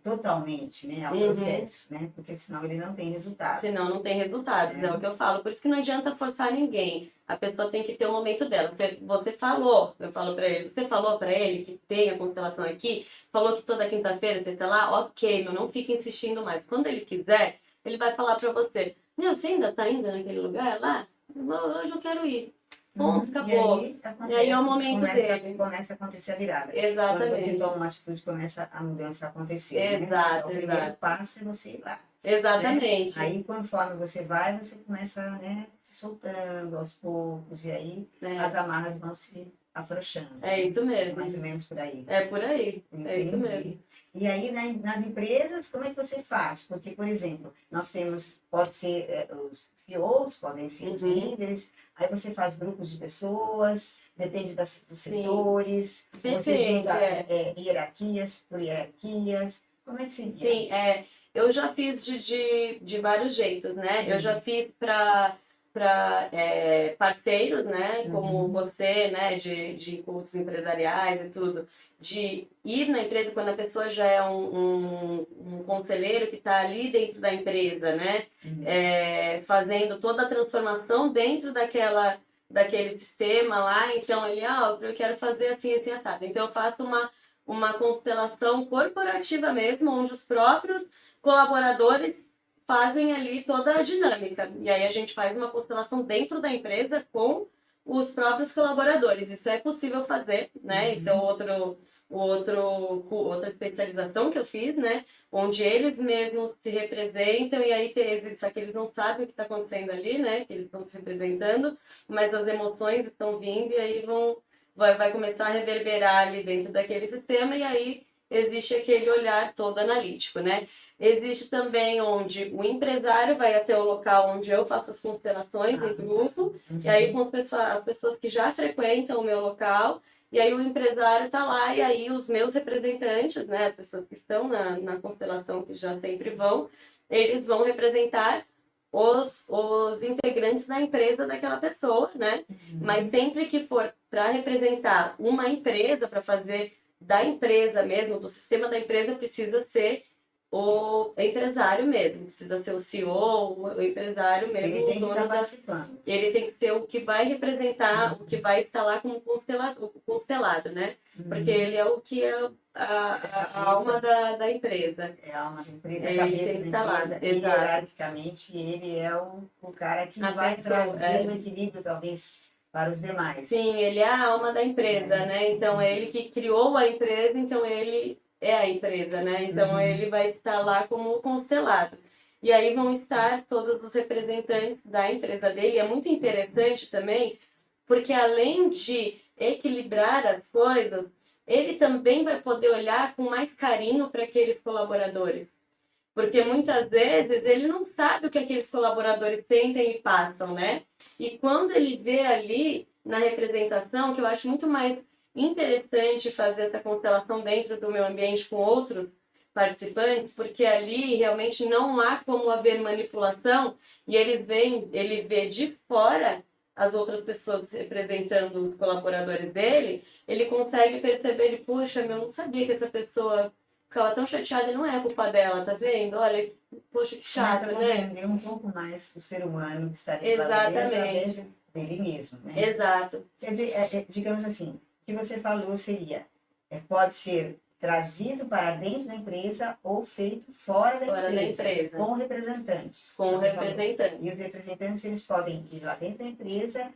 totalmente, né? Ao Uhum. processo, né? Porque senão ele não tem resultado. Senão não tem resultados, é o que eu falo. Por isso que não adianta forçar ninguém. A pessoa tem que ter o momento dela. Você falou, eu falo pra ele, você falou pra ele que tem a constelação aqui, falou que toda quinta-feira você tá lá, ok, meu, não fica insistindo mais. Quando ele quiser, ele vai falar pra você, meu, você ainda tá indo naquele lugar lá? Hoje eu quero ir. Ponto, E acabou. aí E aí é o acontece, momento dele. começa a acontecer a virada. Quando você Exatamente. toma uma atitude, começa a mudança a acontecer, né? Então, Exato, o primeiro exato. passo é você ir lá, né? Exatamente. Aí, conforme você vai, você começa, né, se soltando aos poucos, e aí as É, amarras vão se afrouxando, é né? isso É mais ou mesmo. menos por aí. É por aí. É isso Entendi. mesmo. E aí, nas empresas, como é que você faz? Porque, por exemplo, nós temos, pode ser os CEOs, podem ser os Uhum. líderes, aí você faz grupos de pessoas, depende dos Sim. setores, você Depende, junta hierarquias por hierarquias. Como é que seria? Sim, eu já fiz de vários jeitos, né? Eu já fiz para parceiros, né? Como você, né? De cultos empresariais e tudo. De ir na empresa quando a pessoa já é um conselheiro que está ali dentro da empresa, né? Fazendo toda a transformação dentro daquele sistema lá. Então, ele, eu quero fazer assim, assim, assado. Então, eu faço uma constelação corporativa mesmo, onde os próprios colaboradores fazem ali toda a dinâmica. E aí a gente faz uma constelação dentro da empresa com os próprios colaboradores. Isso é possível fazer, né? Isso é outra especialização que eu fiz, né? Onde eles mesmos se representam e aí só que eles não sabem o que está acontecendo ali, né? Que eles estão se representando, mas as emoções estão vindo e aí vai começar a reverberar ali dentro daquele sistema e aí existe aquele olhar todo analítico, né? Existe também onde o empresário vai até o local onde eu faço as constelações em grupo, e aí com as pessoas que já frequentam o meu local, e aí o empresário está lá, e aí os meus representantes, né, as pessoas que estão na constelação, que já sempre vão, eles vão representar os integrantes da empresa daquela pessoa, né? Mas sempre que for para representar uma empresa, para fazer da empresa mesmo, do sistema da empresa, precisa ser o empresário mesmo, precisa ser o CEO, o empresário mesmo, Ele tem o que estar dono da... participando. Ele tem que ser o que vai representar, o que vai estar lá como constelado, né? Porque ele é o que é a alma da empresa. É a alma da empresa, a Ele cabeça tem da que estar lá, empresa, e exato. hierarquicamente ele é o cara que A vai pessoa, trazer o equilíbrio, talvez, para os demais. sim, ele é a alma da empresa, né? Então é ele que criou a empresa, então ele é a empresa, né? Então ele vai estar lá como constelado. E aí vão estar todos os representantes da empresa dele. E é muito interessante também, porque além de equilibrar as coisas, ele também vai poder olhar com mais carinho para aqueles colaboradores. Porque muitas vezes ele não sabe o que aqueles colaboradores sentem e passam, né? E quando ele vê ali na representação, que eu acho muito mais interessante fazer essa constelação dentro do meu ambiente com outros participantes, porque ali realmente não há como haver manipulação e ele vê de fora as outras pessoas representando os colaboradores dele, ele consegue perceber, puxa, eu não sabia que essa pessoa ficava tão chateada e não é culpa dela, tá vendo? Olha, poxa, que chato, Começa a né? compreender um pouco mais o ser humano que está dentro dele através Exatamente. dele mesmo, né? Exato. Quer dizer, digamos assim, o que você falou seria, pode ser trazido para dentro da empresa ou feito fora Fora da empresa, empresa. com representantes. Com Você falou. representantes. E os representantes, eles podem ir lá dentro da empresa,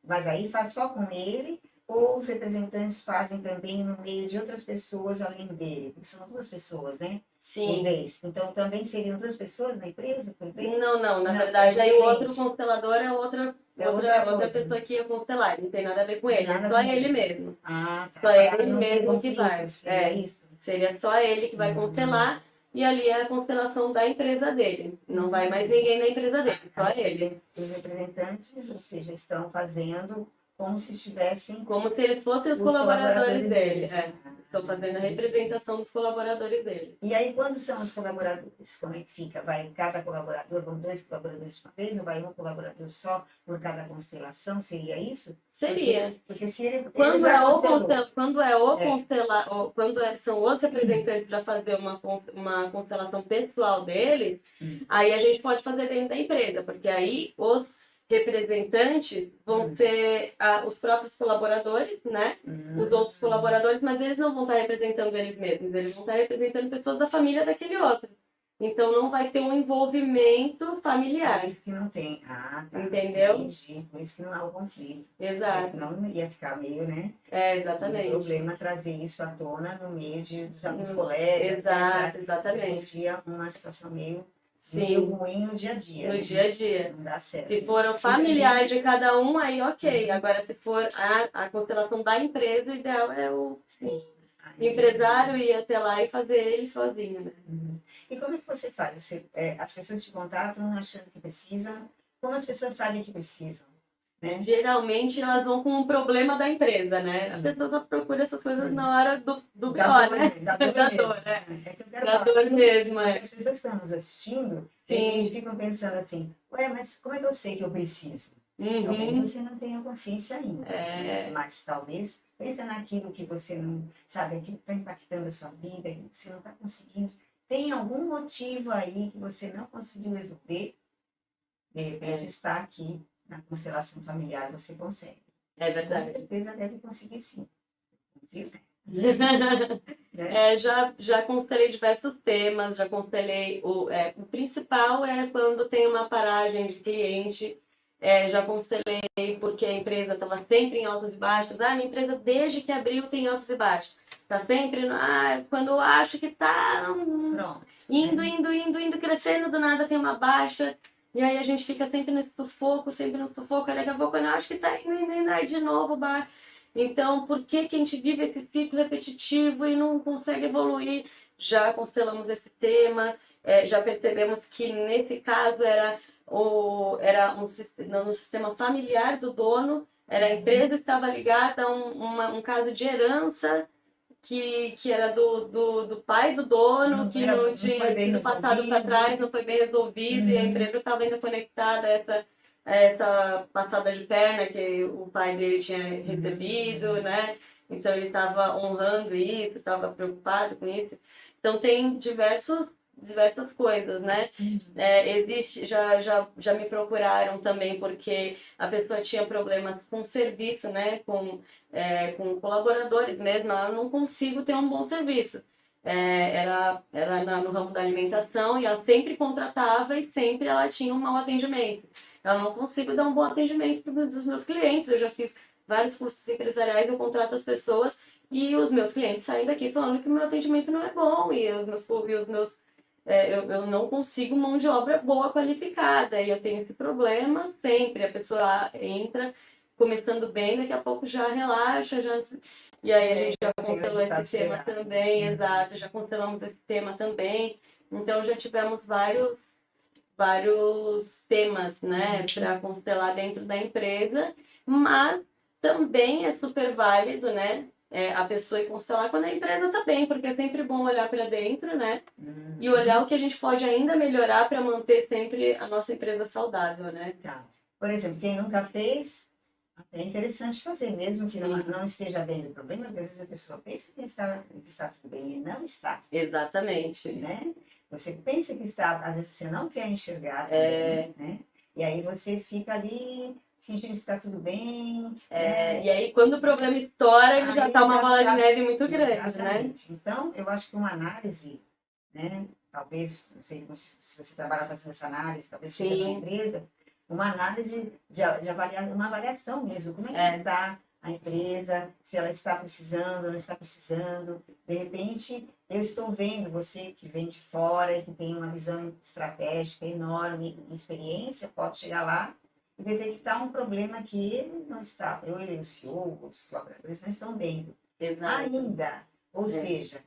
mas aí faz só com ele, ou os representantes fazem também no meio de outras pessoas além dele, porque são duas pessoas, né? Por Sim. vez. Então, também seriam duas pessoas na empresa por vez? Não, na Não, verdade, é aí o outro diferente. constelador é outra Coisa. pessoa que ia constelar, não tem nada a ver com ele, Nada é só a ver. ele mesmo. Ah, tá. Só Para ele não ter mesmo que vai. conflitos, seria isso? Seria só ele que vai constelar e ali é a constelação da empresa dele. Não vai mais ninguém da empresa dele, só ele. Os representantes, ou seja, estão fazendo como se estivessem Como se eles fossem os os colaboradores dele. deles. Estão fazendo a representação dos colaboradores dele. E aí, quando são os colaboradores, como é que fica? Vai cada colaborador, vão dois colaboradores de uma vez, não vai um colaborador só por cada constelação? Seria isso? Seria. Porque se ele Quando já é o constelou. quando é o constelar, são os representantes para fazer uma constelação pessoal deles, aí a gente pode fazer dentro da empresa, porque aí os representantes vão ser os próprios colaboradores, né? Os outros colaboradores, mas eles não vão estar representando eles mesmos, eles vão estar representando pessoas da família daquele outro. Então não vai ter um envolvimento familiar. Por isso que não tem. Ah, tá. Entendeu? Entendi. Por isso que não há o conflito. Exato. Senão ia ficar meio, né? Exatamente. Um problema trazer isso à tona no meio dos colegas. Exato, né? exatamente. Cria uma situação meio Sim. ruim no dia a dia. No né? dia a dia. Não dá certo. Se for o familiar de cada um, aí ok. Agora, se for a constelação da empresa, o ideal é o empresário ir até lá e fazer ele sozinho, né? E como é que você faz? As pessoas te contatam achando que precisam. Como as pessoas sabem que precisam? Né? Geralmente elas vão com um problema da empresa, né? A pessoa só procura essas coisas na hora do Da pior, dor, né? da dor Da mesmo. dor, né? É que eu quero Da falar dor assim, mesmo, porque as pessoas que estão nos assistindo, de repente ficam pensando assim, ué, mas como é que eu sei que eu preciso? Talvez você não tenha consciência ainda, né? Mas talvez pensa naquilo que você não sabe, aquilo que está impactando a sua vida, aquilo que você não está conseguindo. Tem algum motivo aí que você não conseguiu resolver? De repente está aqui na constelação familiar, você consegue. É verdade. Com certeza deve conseguir sim. Confio, já constelei diversos temas, já constelei o principal é quando tem uma paragem de cliente, já constelei porque a empresa estava sempre em altos e baixos. Minha empresa desde que abriu tem altos e baixos. Está sempre, quando eu acho que está indo, crescendo, do nada tem uma baixa. E aí a gente fica sempre nesse sufoco, aí daqui a pouco eu acho que está indo, aí de novo, Então, por que que a gente vive esse ciclo repetitivo e não consegue evoluir? Já constelamos esse tema, já percebemos que nesse caso era no sistema familiar do dono, era a empresa estava ligada a um caso de herança que era do pai do dono, que não Não foi tinha bem sido passado para trás, resolvido. não foi bem resolvido, e a Uhum. empresa estava ainda conectada a essa passada de perna que o pai dele tinha recebido, né? Então ele estava honrando isso, estava preocupado com isso. Então tem diversas coisas, né? Existe, já me procuraram também porque a pessoa tinha problemas com serviço, né? Com colaboradores mesmo, ela não consigo ter um bom serviço. Era no ramo da alimentação e ela sempre contratava e sempre ela tinha um mau atendimento. Eu não consigo dar um bom atendimento dos meus clientes. Eu já fiz vários cursos empresariais, eu contrato as pessoas e os meus clientes saem daqui falando que o meu atendimento não é bom e eu não consigo mão de obra boa qualificada e eu tenho esse problema sempre. A pessoa entra começando bem, daqui a pouco já relaxa, e aí a gente já Eu tenho constelou esse resultado tema esperado. também, exato, já constelamos esse tema também. Então já tivemos vários temas, né, para constelar dentro da empresa, mas também é super válido, né, a pessoa ir constelar quando a empresa está bem, porque é sempre bom olhar para dentro, né, e olhar o que a gente pode ainda melhorar para manter sempre a nossa empresa saudável, né? Tá. Por exemplo, quem nunca fez, até é interessante fazer, mesmo que Sim, não esteja vendo o problema, porque às vezes a pessoa pensa que está tudo bem e não está, exatamente. né? Você pensa que está, às vezes você não quer enxergar É, também, né? E aí você fica ali fingindo que está tudo bem, e né? aí, quando o problema estoura, ele já tá Aí uma já bola de está, neve muito grande, né? exatamente. Então, eu acho que uma análise, né? Talvez, não sei se você trabalha fazendo essa análise, talvez chegando na Sim, empresa, uma análise de avaliar, uma avaliação mesmo, como é que é, está a empresa, se ela está precisando, não está precisando. De repente, eu estou vendo você que vem de fora e que tem uma visão estratégica enorme, experiência, pode chegar lá e detectar um problema que ele não está, ou ele, o CEO, os colaboradores não estão vendo exato. ainda. Ou É, seja,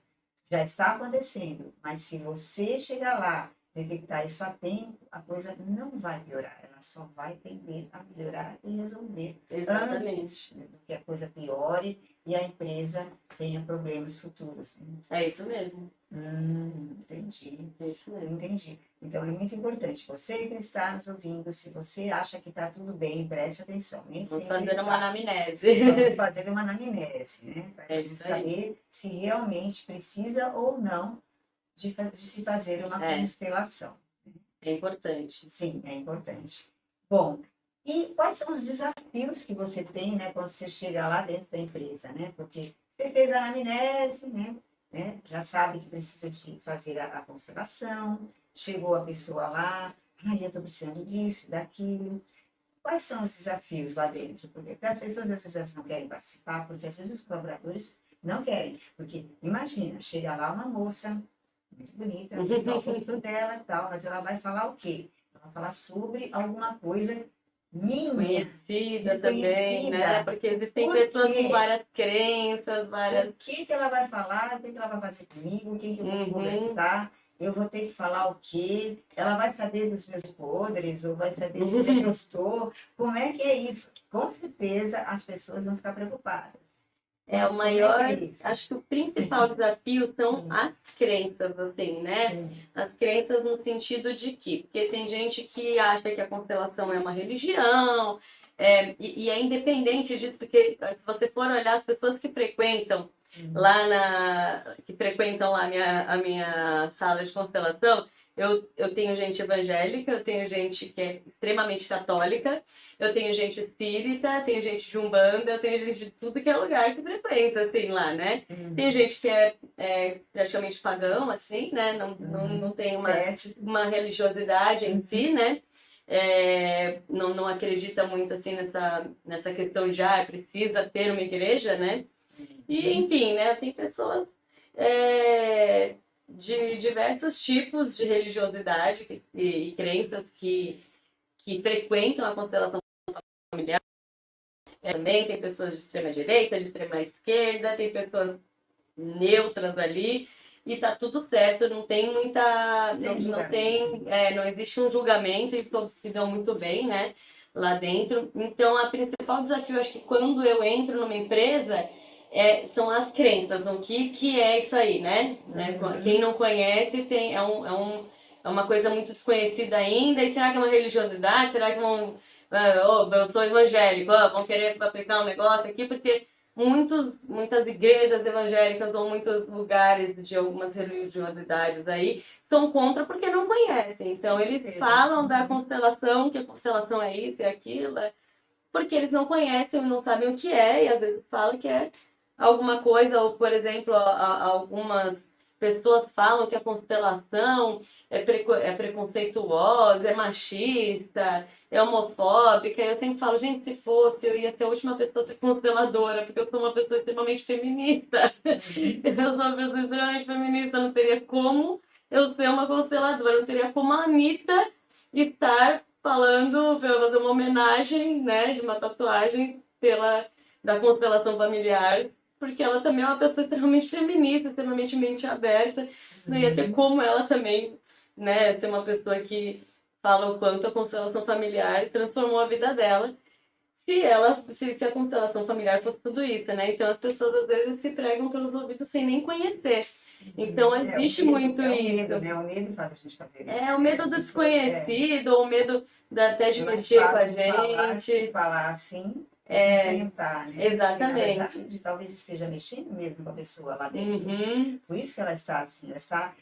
já está acontecendo, mas se você chegar lá, detectar isso a tempo, a coisa não vai piorar, ela só vai tender a melhorar e resolver antes exatamente. do que a coisa piore e a empresa tenha problemas futuros, né? É isso mesmo. Entendi. É isso mesmo. Entendi. Então é muito importante. Você que está nos ouvindo, se você acha que está tudo bem, preste atenção. Nem Vamos sempre fazer uma está. anamnese. Vamos fazer uma anamnese, né? Para É a gente isso aí. saber se realmente precisa ou não de se fazer uma É, constelação. é importante. Sim, é importante. Bom, e quais são os desafios que você tem, né, quando você chega lá dentro da empresa, né? Porque você fez a anamnese, né? Já sabe que precisa de fazer a constelação, chegou a pessoa lá, ai, eu estou precisando disso, daquilo. Quais são os desafios lá dentro? Porque as pessoas às vezes não querem participar, porque às vezes os colaboradores não querem. Porque imagina, chega lá uma moça muito bonita, mostrar o rosto dela e tal, mas ela vai falar o quê? Ela vai falar sobre alguma coisa minha, Conhecida também, né? desconhecida. Porque existem Por pessoas com quê? várias crenças, Por várias. que ela vai falar? O que ela vai fazer comigo? Quem que eu vou Uhum. conversar? Eu vou ter que falar o quê? Ela vai saber dos meus podres ou vai saber de onde é que eu estou? Como é que é isso? Com certeza as pessoas vão ficar preocupadas. É o Como é que é maior, isso? acho que o principal desafio são as crenças, assim, né? As crenças no sentido de que, porque tem gente que acha que a constelação é uma religião, e é independente disso, porque se você for olhar as pessoas que frequentam que frequentam lá a minha sala de constelação, eu tenho gente evangélica, eu tenho gente que é extremamente católica, eu tenho gente espírita, tenho gente de Umbanda, eu tenho gente de tudo que é lugar que frequenta, assim, lá, né? Tem gente que é praticamente pagão, assim, né? Não tem Cético. uma religiosidade em si, né? Não acredita muito, assim, nessa questão de, precisa ter uma igreja, né? E, enfim, né? Tem pessoas de diversos tipos de religiosidade e crenças que frequentam a constelação familiar. Também tem pessoas de extrema direita, de extrema esquerda, tem pessoas neutras ali, e tá tudo certo, não tem muita. Não existe um julgamento e todos se dão muito bem, né? Lá dentro. Então, a principal desafio, acho que quando eu entro numa empresa, são as crenças, o que é isso aí, né? Quem não conhece é uma coisa muito desconhecida ainda. E será que é uma religiosidade? Será que vão. Eu sou evangélico, vão querer aplicar um negócio aqui, porque muitas igrejas evangélicas ou muitos lugares de algumas religiosidades aí são contra porque não conhecem. Então, eles falam da constelação, que a constelação é isso e aquilo, porque eles não conhecem, não sabem o que é, e às vezes falam que é alguma coisa, ou, por exemplo, algumas pessoas falam que a constelação é preconceituosa, é machista, é homofóbica. Eu sempre falo, gente, se fosse, eu ia ser a última pessoa a ser consteladora, porque eu sou uma pessoa extremamente feminista. Eu sou uma pessoa extremamente feminista, não teria como eu ser uma consteladora, não teria como a Anitta estar falando, fazer uma homenagem, né, de uma tatuagem da constelação familiar, porque ela também é uma pessoa extremamente feminista, extremamente mente aberta, não ia ter como ela também, né, ser uma pessoa que fala o quanto a constelação familiar transformou a vida dela, se a constelação familiar fosse tudo isso, né? Então as pessoas às vezes se pregam pelos ouvidos sem nem conhecer. Então existe muito o isso. medo, né? O medo faz a gente fazer isso. O medo do desconhecido, ou o medo até de mexer com a gente. Falar assim, enfrentar, né? Exatamente. E, na verdade, talvez esteja mexendo mesmo com a pessoa lá dentro. Uhum. Por isso que ela está assim, ela está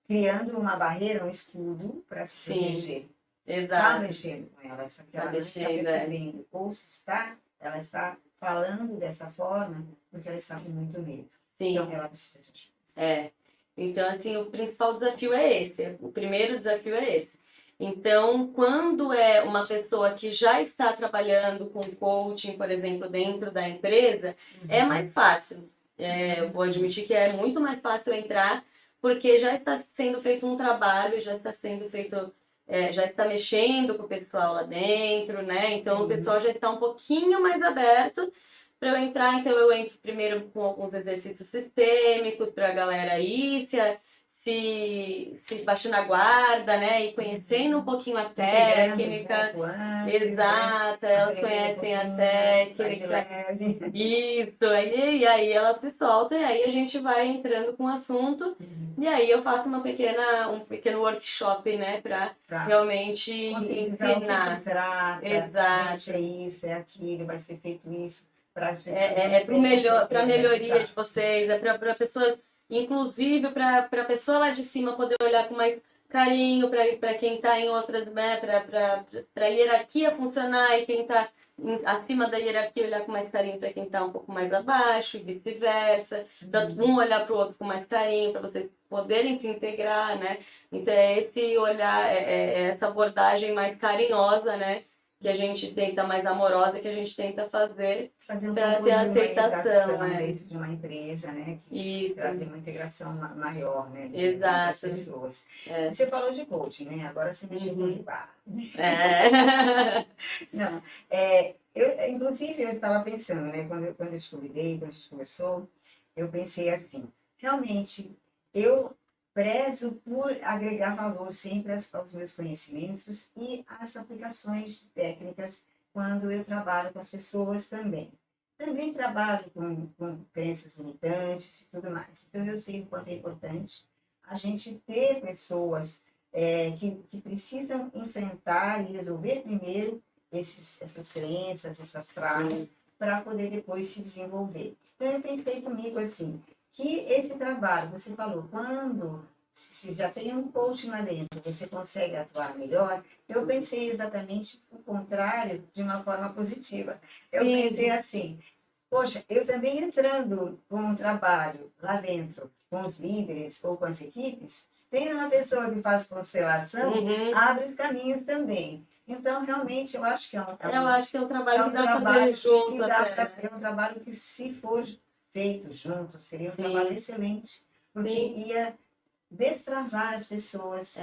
criando uma barreira, um escudo para se proteger. Está mexendo com ela, só que ela não está percebendo. Ou se está, ela está falando dessa forma porque ela está com muito medo. Sim. Então ela precisa de ajuda. Então, assim, o principal desafio é esse. O primeiro desafio é esse. Então, quando é uma pessoa que já está trabalhando com coaching, por exemplo, dentro da empresa, é mais fácil. Eu vou admitir que é muito mais fácil entrar, porque já está sendo feito um trabalho, já está sendo feito, já está mexendo com o pessoal lá dentro, né? Então, o pessoal já está um pouquinho mais aberto para eu entrar. Então, eu entro primeiro com alguns exercícios sistêmicos para a galera ir se baixando a guarda, né? E conhecendo um pouquinho a técnica. Exato, elas conhecem a técnica. Isso, e aí elas se soltam e aí a gente vai entrando com o assunto. E aí eu faço um pequeno workshop, né? Para realmente ensinar. O que se trata, exato. Gente, é isso, é aquilo, vai ser feito isso. Para a melhoria de vocês, para pessoas, inclusive para a pessoa lá de cima poder olhar com mais carinho para quem está em outras, né, para a hierarquia funcionar e quem está acima da hierarquia olhar com mais carinho para quem está um pouco mais abaixo e vice-versa, para um olhar para o outro com mais carinho, para vocês poderem se integrar, né? Então é esse olhar, essa abordagem mais carinhosa, né? Que a gente tenta, mais amorosa, que a gente tenta fazer para ter aceitação dentro de uma empresa, né? Para ter uma integração maior, né? Exato. Das pessoas. Você falou de coaching, né? Agora você mexeu com o bar. Não, inclusive eu estava pensando, né? Quando eu te convidei, quando a gente conversou, eu pensei assim, realmente, eu prezo por agregar valor sempre aos meus conhecimentos e às aplicações técnicas quando eu trabalho com as pessoas também. Também trabalho com crenças limitantes e tudo mais. Então, eu sei o quanto é importante a gente ter pessoas que precisam enfrentar e resolver primeiro essas crenças, essas travas, para poder depois se desenvolver. Então, eu pensei comigo assim, que esse trabalho, você falou, quando se já tem um coach lá dentro, você consegue atuar melhor, eu pensei exatamente o contrário, de uma forma positiva. Eu pensei assim, poxa, eu também entrando com um trabalho lá dentro, com os líderes ou com as equipes, tem uma pessoa que faz constelação, abre os caminhos também. Então, realmente, eu acho que é um trabalho que dá para fazer junto. É um trabalho que, se for feito junto, seria um trabalho excelente, porque ia destravar as pessoas.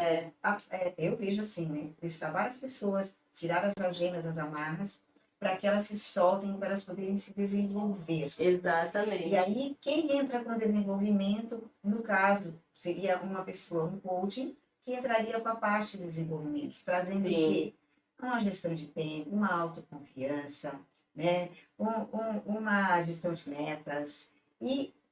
Eu vejo assim, né? Destravar as pessoas, tirar as algemas, as amarras, para que elas se soltem, para elas poderem se desenvolver. Exatamente. E aí, quem entra com o desenvolvimento, no caso, seria uma pessoa, um coaching, que entraria com a parte de desenvolvimento, trazendo Sim. o quê? Uma gestão de tempo, uma autoconfiança, né? Uma gestão de metas,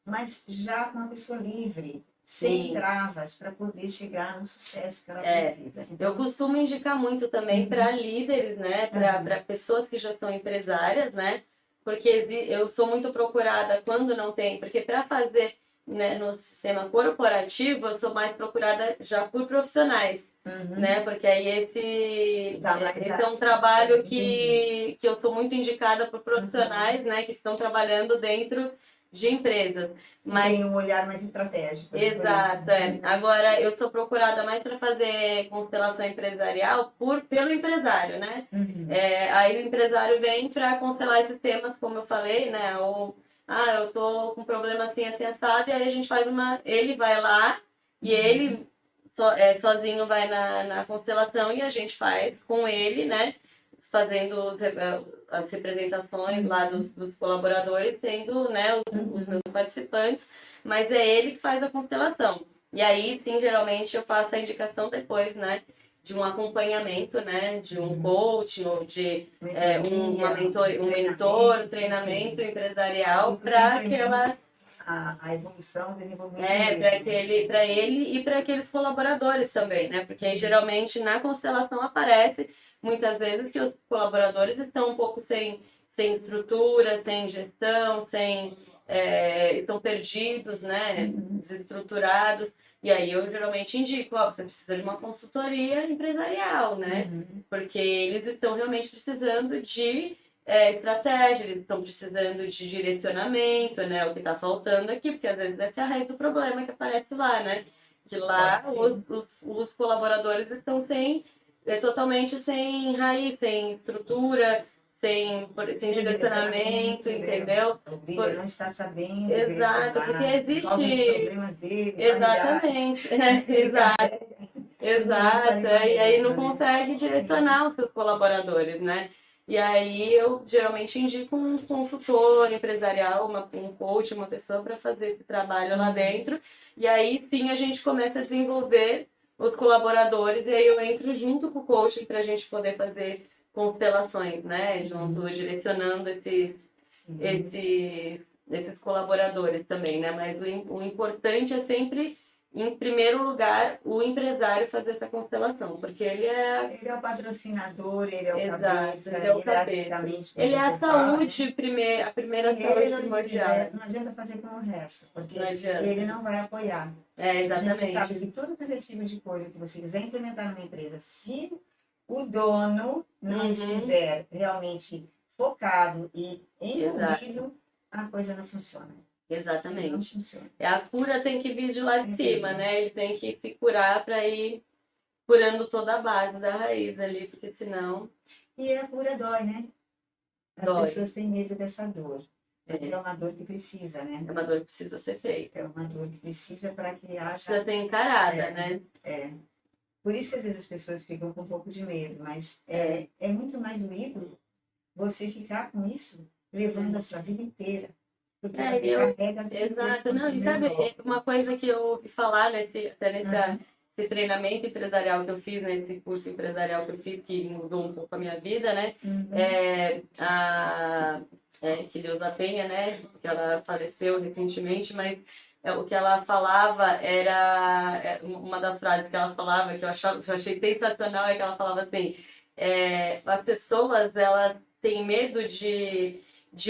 mas já com uma pessoa livre, sem Sim. travas, para poder chegar no sucesso que ela precisa. Então, Eu costumo indicar muito também para líderes, né? Para pessoas que já são empresárias, né? Porque eu sou muito procurada quando não tem, porque para fazer, né, no sistema corporativo, eu sou mais procurada já por profissionais, né? Porque aí esse é um trabalho que eu sou muito indicada por profissionais, né? Que estão trabalhando dentro de empresas. Mas tem um olhar mais estratégico. Exato, é. Agora, eu sou procurada mais para fazer constelação empresarial pelo empresário, né? Aí o empresário vem para constelar esses temas, como eu falei, né? Ou, eu tô com problema assim, assim, assado, e aí a gente faz ele vai lá e ele sozinho vai na constelação e a gente faz com ele, né? Fazendo as representações lá dos colaboradores, tendo, né, os meus participantes, mas é ele que faz a constelação. E aí, sim, geralmente eu faço a indicação depois, né, de um acompanhamento, né, de um coach ou de um mentor, um treinamento empresarial para aquela a evolução, o desenvolvimento para ele e para aqueles colaboradores também, né? Porque aí, geralmente na constelação aparece muitas vezes que os colaboradores estão um pouco sem estrutura, sem gestão, estão perdidos, né? Desestruturados. E aí eu geralmente indico, você precisa de uma consultoria empresarial, né? Porque eles estão realmente precisando de estratégia, eles estão precisando de direcionamento, né? O que está faltando aqui, porque às vezes esse é a raiz do problema que aparece lá, né? Que lá os colaboradores estão totalmente sem raiz, sem estrutura, sem direcionamento, entendeu? O líder não está sabendo. Exato, porque existe. Os problemas dele. Exatamente, exato. Exato, e aí não consegue direcionar os seus colaboradores, né? E aí eu geralmente indico um consultor empresarial, um coach, uma pessoa para fazer esse trabalho lá dentro. E aí sim a gente começa a desenvolver os colaboradores, e aí eu entro junto com o coach para a gente poder fazer constelações, né? Junto, direcionando esses colaboradores também, né? Mas o importante é sempre, em primeiro lugar, o empresário fazer essa constelação, porque ele é o patrocinador, ele é o Exato, cabeça, ele é o hierarquicamente, como ele é a você fala, saúde, a primeira Se saúde ele não primordial. estiver, não adianta fazer com o resto, porque ele não vai apoiar. A gente Exatamente. sabe que todo esse tipo de coisa que você quiser implementar numa empresa, se o dono não estiver realmente focado e envolvido, a coisa não funciona. Exatamente. Não funciona. A cura tem que vir de lá de cima, né? Ele tem que se curar para ir curando toda a base da raiz ali, porque senão... E a cura dói, né? As pessoas têm medo dessa dor. Mas é uma dor que precisa, né? É uma dor que precisa ser feita. É uma dor que precisa para que haja... Precisa ser encarada, né? Por isso que às vezes as pessoas ficam com um pouco de medo, mas é muito mais doído você ficar com isso levando a sua vida inteira. Porque você carrega a vida Exato, inteira. não, e sabe, uma coisa que eu ouvi falar nesse treinamento empresarial que eu fiz, nesse curso empresarial que eu fiz, que mudou um pouco a minha vida, né? Que Deus a tenha, né? Porque ela faleceu recentemente, mas o que ela falava era uma das frases que ela falava, que eu achei sensacional, é que ela falava assim, as pessoas, elas têm medo de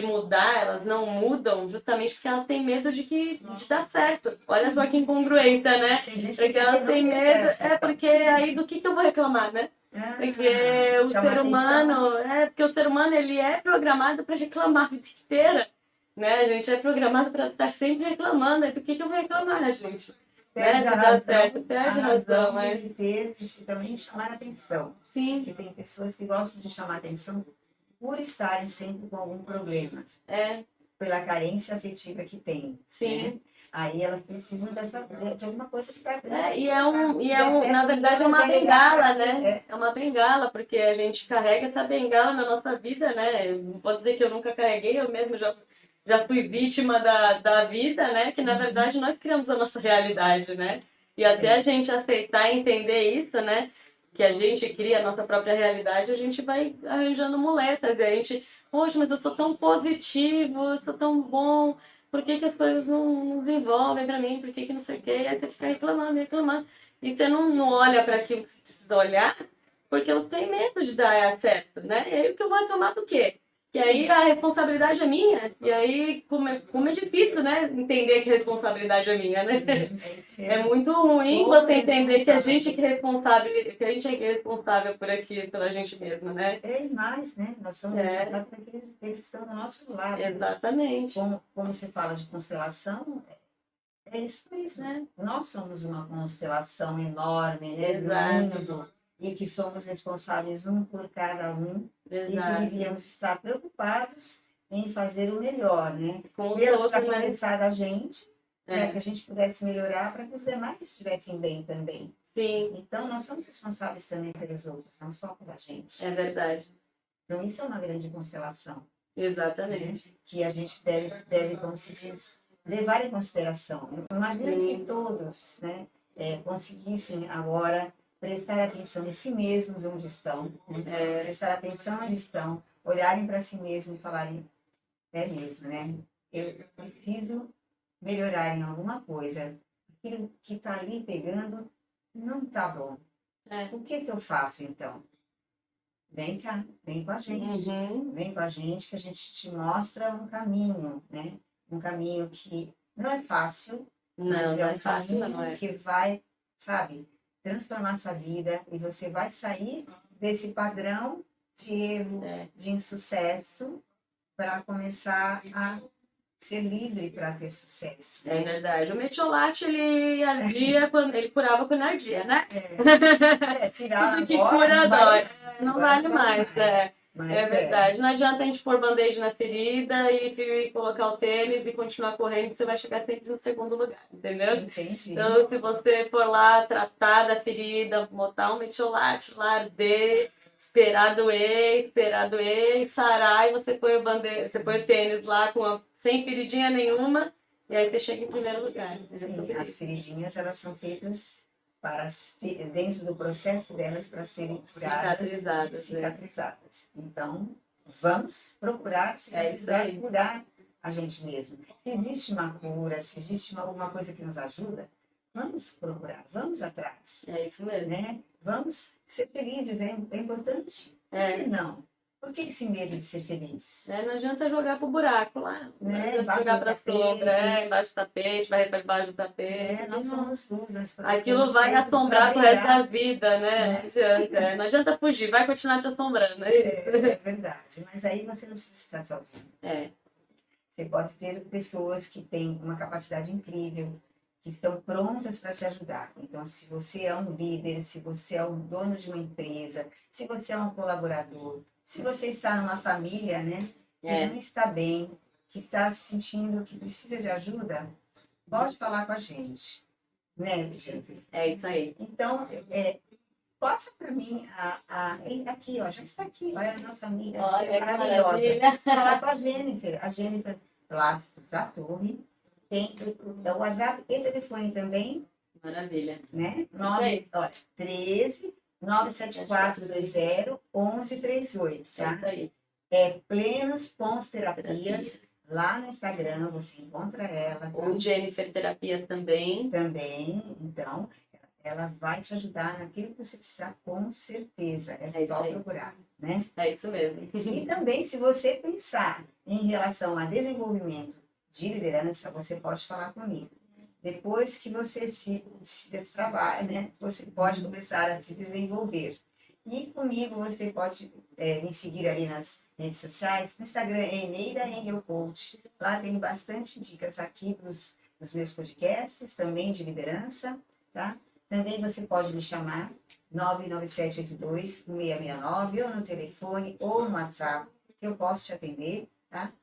mudar, elas não mudam justamente porque elas têm medo de dar certo. Olha só que incongruência, né? Porque elas têm medo, porque aí do que eu vou reclamar, né? Porque o ser humano, porque o ser humano, ele é programado para reclamar a vida inteira, né? A gente é programado para estar sempre reclamando, do que eu vou reclamar, gente? Perde a razão, perde a razão, de também chamar a atenção. Sim. Porque tem pessoas que gostam de chamar a atenção por estarem sempre com algum problema. Pela carência afetiva que tem. Sim. Né? Aí elas precisam de alguma coisa que está... Na verdade, é uma bengala, né? É uma bengala, porque a gente carrega essa bengala na nossa vida, né? Não pode dizer que eu nunca carreguei, eu mesmo já fui vítima da vida, né? Que na verdade nós criamos a nossa realidade, né? E até a gente aceitar e entender isso, né? Que a gente cria a nossa própria realidade, a gente vai arranjando muletas. E a gente, poxa, mas eu sou tão positivo, eu sou tão bom, por que que as coisas não desenvolvem pra mim? Por que que não sei o quê? E aí você fica reclamando, reclamando. E você não olha para aquilo que você precisa olhar, porque você tem medo de dar certo, né? E aí o que eu vou reclamar do quê? Que aí a responsabilidade é minha, e aí como é difícil, né? Entender que a responsabilidade é minha, né? É muito ruim você entender que a gente é responsável por aqui, pela gente mesma, né? É mais, né? Nós somos responsáveis por aqueles que estão do nosso lado. Exatamente. Como você fala de constelação, é isso mesmo. Nós somos uma constelação enorme, né? Do mundo, e que somos responsáveis um por cada um. E que devíamos estar preocupados em fazer o melhor, né? Para começar da gente, para que a gente pudesse melhorar, para que os demais estivessem bem também. Sim. Então, nós somos responsáveis também pelos outros, não só pela gente. É verdade. Então, isso é uma grande constelação. Exatamente. Né? Que a gente deve, como se diz, levar em consideração. Imagina que todos, né, conseguissem agora prestar atenção em si mesmos onde estão, né? Prestar atenção onde estão, olharem para si mesmos e falarem, é mesmo, né? Eu preciso melhorar em alguma coisa. Aquilo que está ali pegando não está bom. O que eu faço então? Vem cá, vem com a gente. Vem com a gente que a gente te mostra um caminho, né? Um caminho que não é fácil, mas é um caminho que vai, sabe, transformar sua vida e você vai sair desse padrão de erro, de insucesso, para começar a ser livre para ter sucesso. Né? É verdade. O metiolate, ele ardia quando ele curava quando ardia, né? Tirar tudo que agora, cura dói. não Não vale mais. Mas é verdade. Não adianta a gente pôr band-aid na ferida e colocar o tênis e continuar correndo, você vai chegar sempre no segundo lugar, entendeu? Entendi. Então, se você for lá tratar da ferida, botar um metiolate lá, arder, esperar doer, e sarar, e você põe você põe o tênis lá sem feridinha nenhuma, e aí você chega em primeiro lugar. Sim, as feridinhas, elas são feitas dentro do processo delas para serem curadas, cicatrizadas. Então, vamos procurar cicatrizar e curar a gente mesmo. Se existe uma cura, se existe alguma coisa que nos ajuda, vamos procurar, vamos atrás. É isso mesmo. Né? Vamos ser felizes, é importante. Por que não? Por que esse medo de ser feliz? Não adianta jogar pro buraco lá. Não adianta jogar pra sombra, embaixo do tapete, vai para debaixo do tapete. Nós somos luz. Aquilo vai assombrar pro resto da vida, né? Não adianta. Não adianta fugir, vai continuar te assombrando. É verdade. Mas aí você não precisa estar sozinho. Você pode ter pessoas que têm uma capacidade incrível, que estão prontas para te ajudar. Então, se você é um líder, se você é um dono de uma empresa, se você é um colaborador, se você está numa família, né, que não está bem, que está se sentindo que precisa de ajuda, pode falar com a gente, né, Jennifer? É isso aí. Então, passa para mim aqui, ó, já está aqui, olha a nossa amiga, olha, maravilhosa. Falar com a Jennifer Plastos da Torre. Tem o WhatsApp e telefone também. Maravilha. Né? 13 97420 1138, tá? É isso aí. É plenos.terapias. Lá no Instagram você encontra ela. Tá? Ou Jennifer Terapias também. Também, então, ela vai te ajudar naquilo que você precisar, com certeza. É só procurar, né? É isso mesmo. E também, se você pensar em relação a desenvolvimento de liderança, você pode falar comigo. Depois que você se destravar, né, você pode começar a se desenvolver. E comigo você pode me seguir ali nas redes sociais. No Instagram é Eneida Engel Coach. Lá tem bastante dicas aqui dos meus podcasts, também de liderança, tá? Também você pode me chamar 99782-1669 ou no telefone ou no WhatsApp, que eu posso te atender, tá?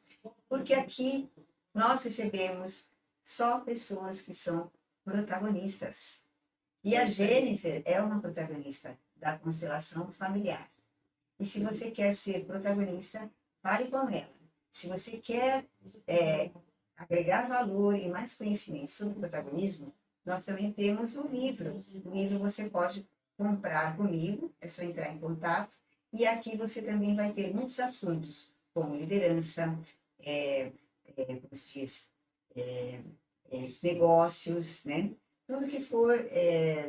Porque aqui nós recebemos só pessoas que são protagonistas. E a Jennifer é uma protagonista da constelação familiar. E se você quer ser protagonista, fale com ela. Se você quer agregar valor e mais conhecimento sobre protagonismo, nós também temos o livro. O livro você pode comprar comigo, é só entrar em contato. E aqui você também vai ter muitos assuntos, como liderança, como se diz, negócios, né? Tudo que for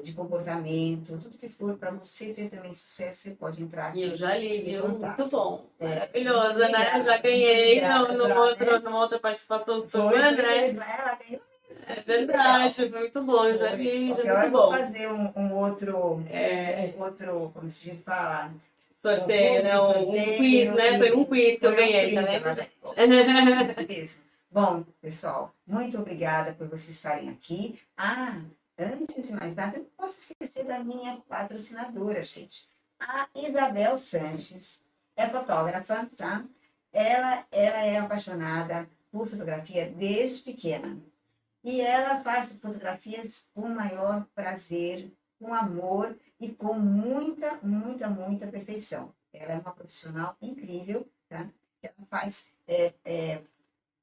de comportamento, tudo que for para você ter também sucesso, você pode entrar aqui. E eu já li, e viu? contar. Muito bom. Maravilhosa, Muito né? obrigada, Já ganhei obrigada, numa outra participação sua, Foi né? mesmo, ela ganhou. É verdade, foi muito bom, já Foi. li, já Qualquer é hora muito eu vou bom. fazer um outro, como se diz, fala, Sorteio, né? Um quiz, sorteio. né? Foi um quiz que eu Foi um ganhei, tá quiz, vendo, ela gente? ganhou. Mesmo. Bom, pessoal, muito obrigada por vocês estarem aqui. Antes de mais nada, eu não posso esquecer da minha patrocinadora, gente. A Isabel Sanches é fotógrafa, tá? Ela é apaixonada por fotografia desde pequena. E ela faz fotografias com maior prazer, com amor e com muita, muita, muita perfeição. Ela é uma profissional incrível, tá? Ela faz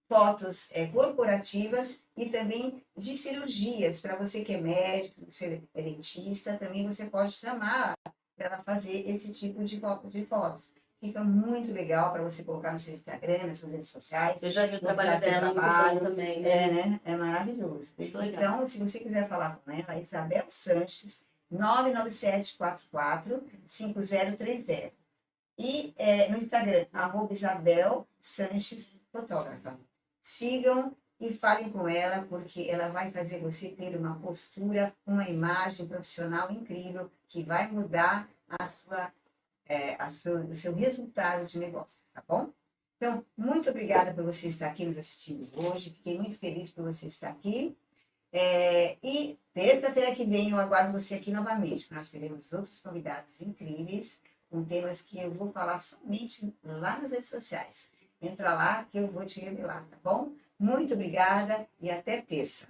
fotos corporativas e também de cirurgias. Para você que é médico, você é dentista, também você pode chamar para ela fazer esse tipo de fotos. Fica muito legal para você colocar no seu Instagram, nas suas redes sociais. Eu já vi o mostrar trabalho seu dela, muito trabalho. bom também, né? Né? É maravilhoso. Muito legal. Então, se você quiser falar com ela, Isabel Sanches, 997445030. E no Instagram, @Isabel Sanches Fotógrafa. Sigam e falem com ela, porque ela vai fazer você ter uma postura, uma imagem profissional incrível que vai mudar o seu resultado de negócios, tá bom? Então, muito obrigada por você estar aqui nos assistindo hoje. Fiquei muito feliz por você estar aqui. E terça-feira que vem eu aguardo você aqui novamente, porque nós teremos outros convidados incríveis, com temas que eu vou falar somente lá nas redes sociais. Entra lá que eu vou te revelar, tá bom? Muito obrigada e até terça.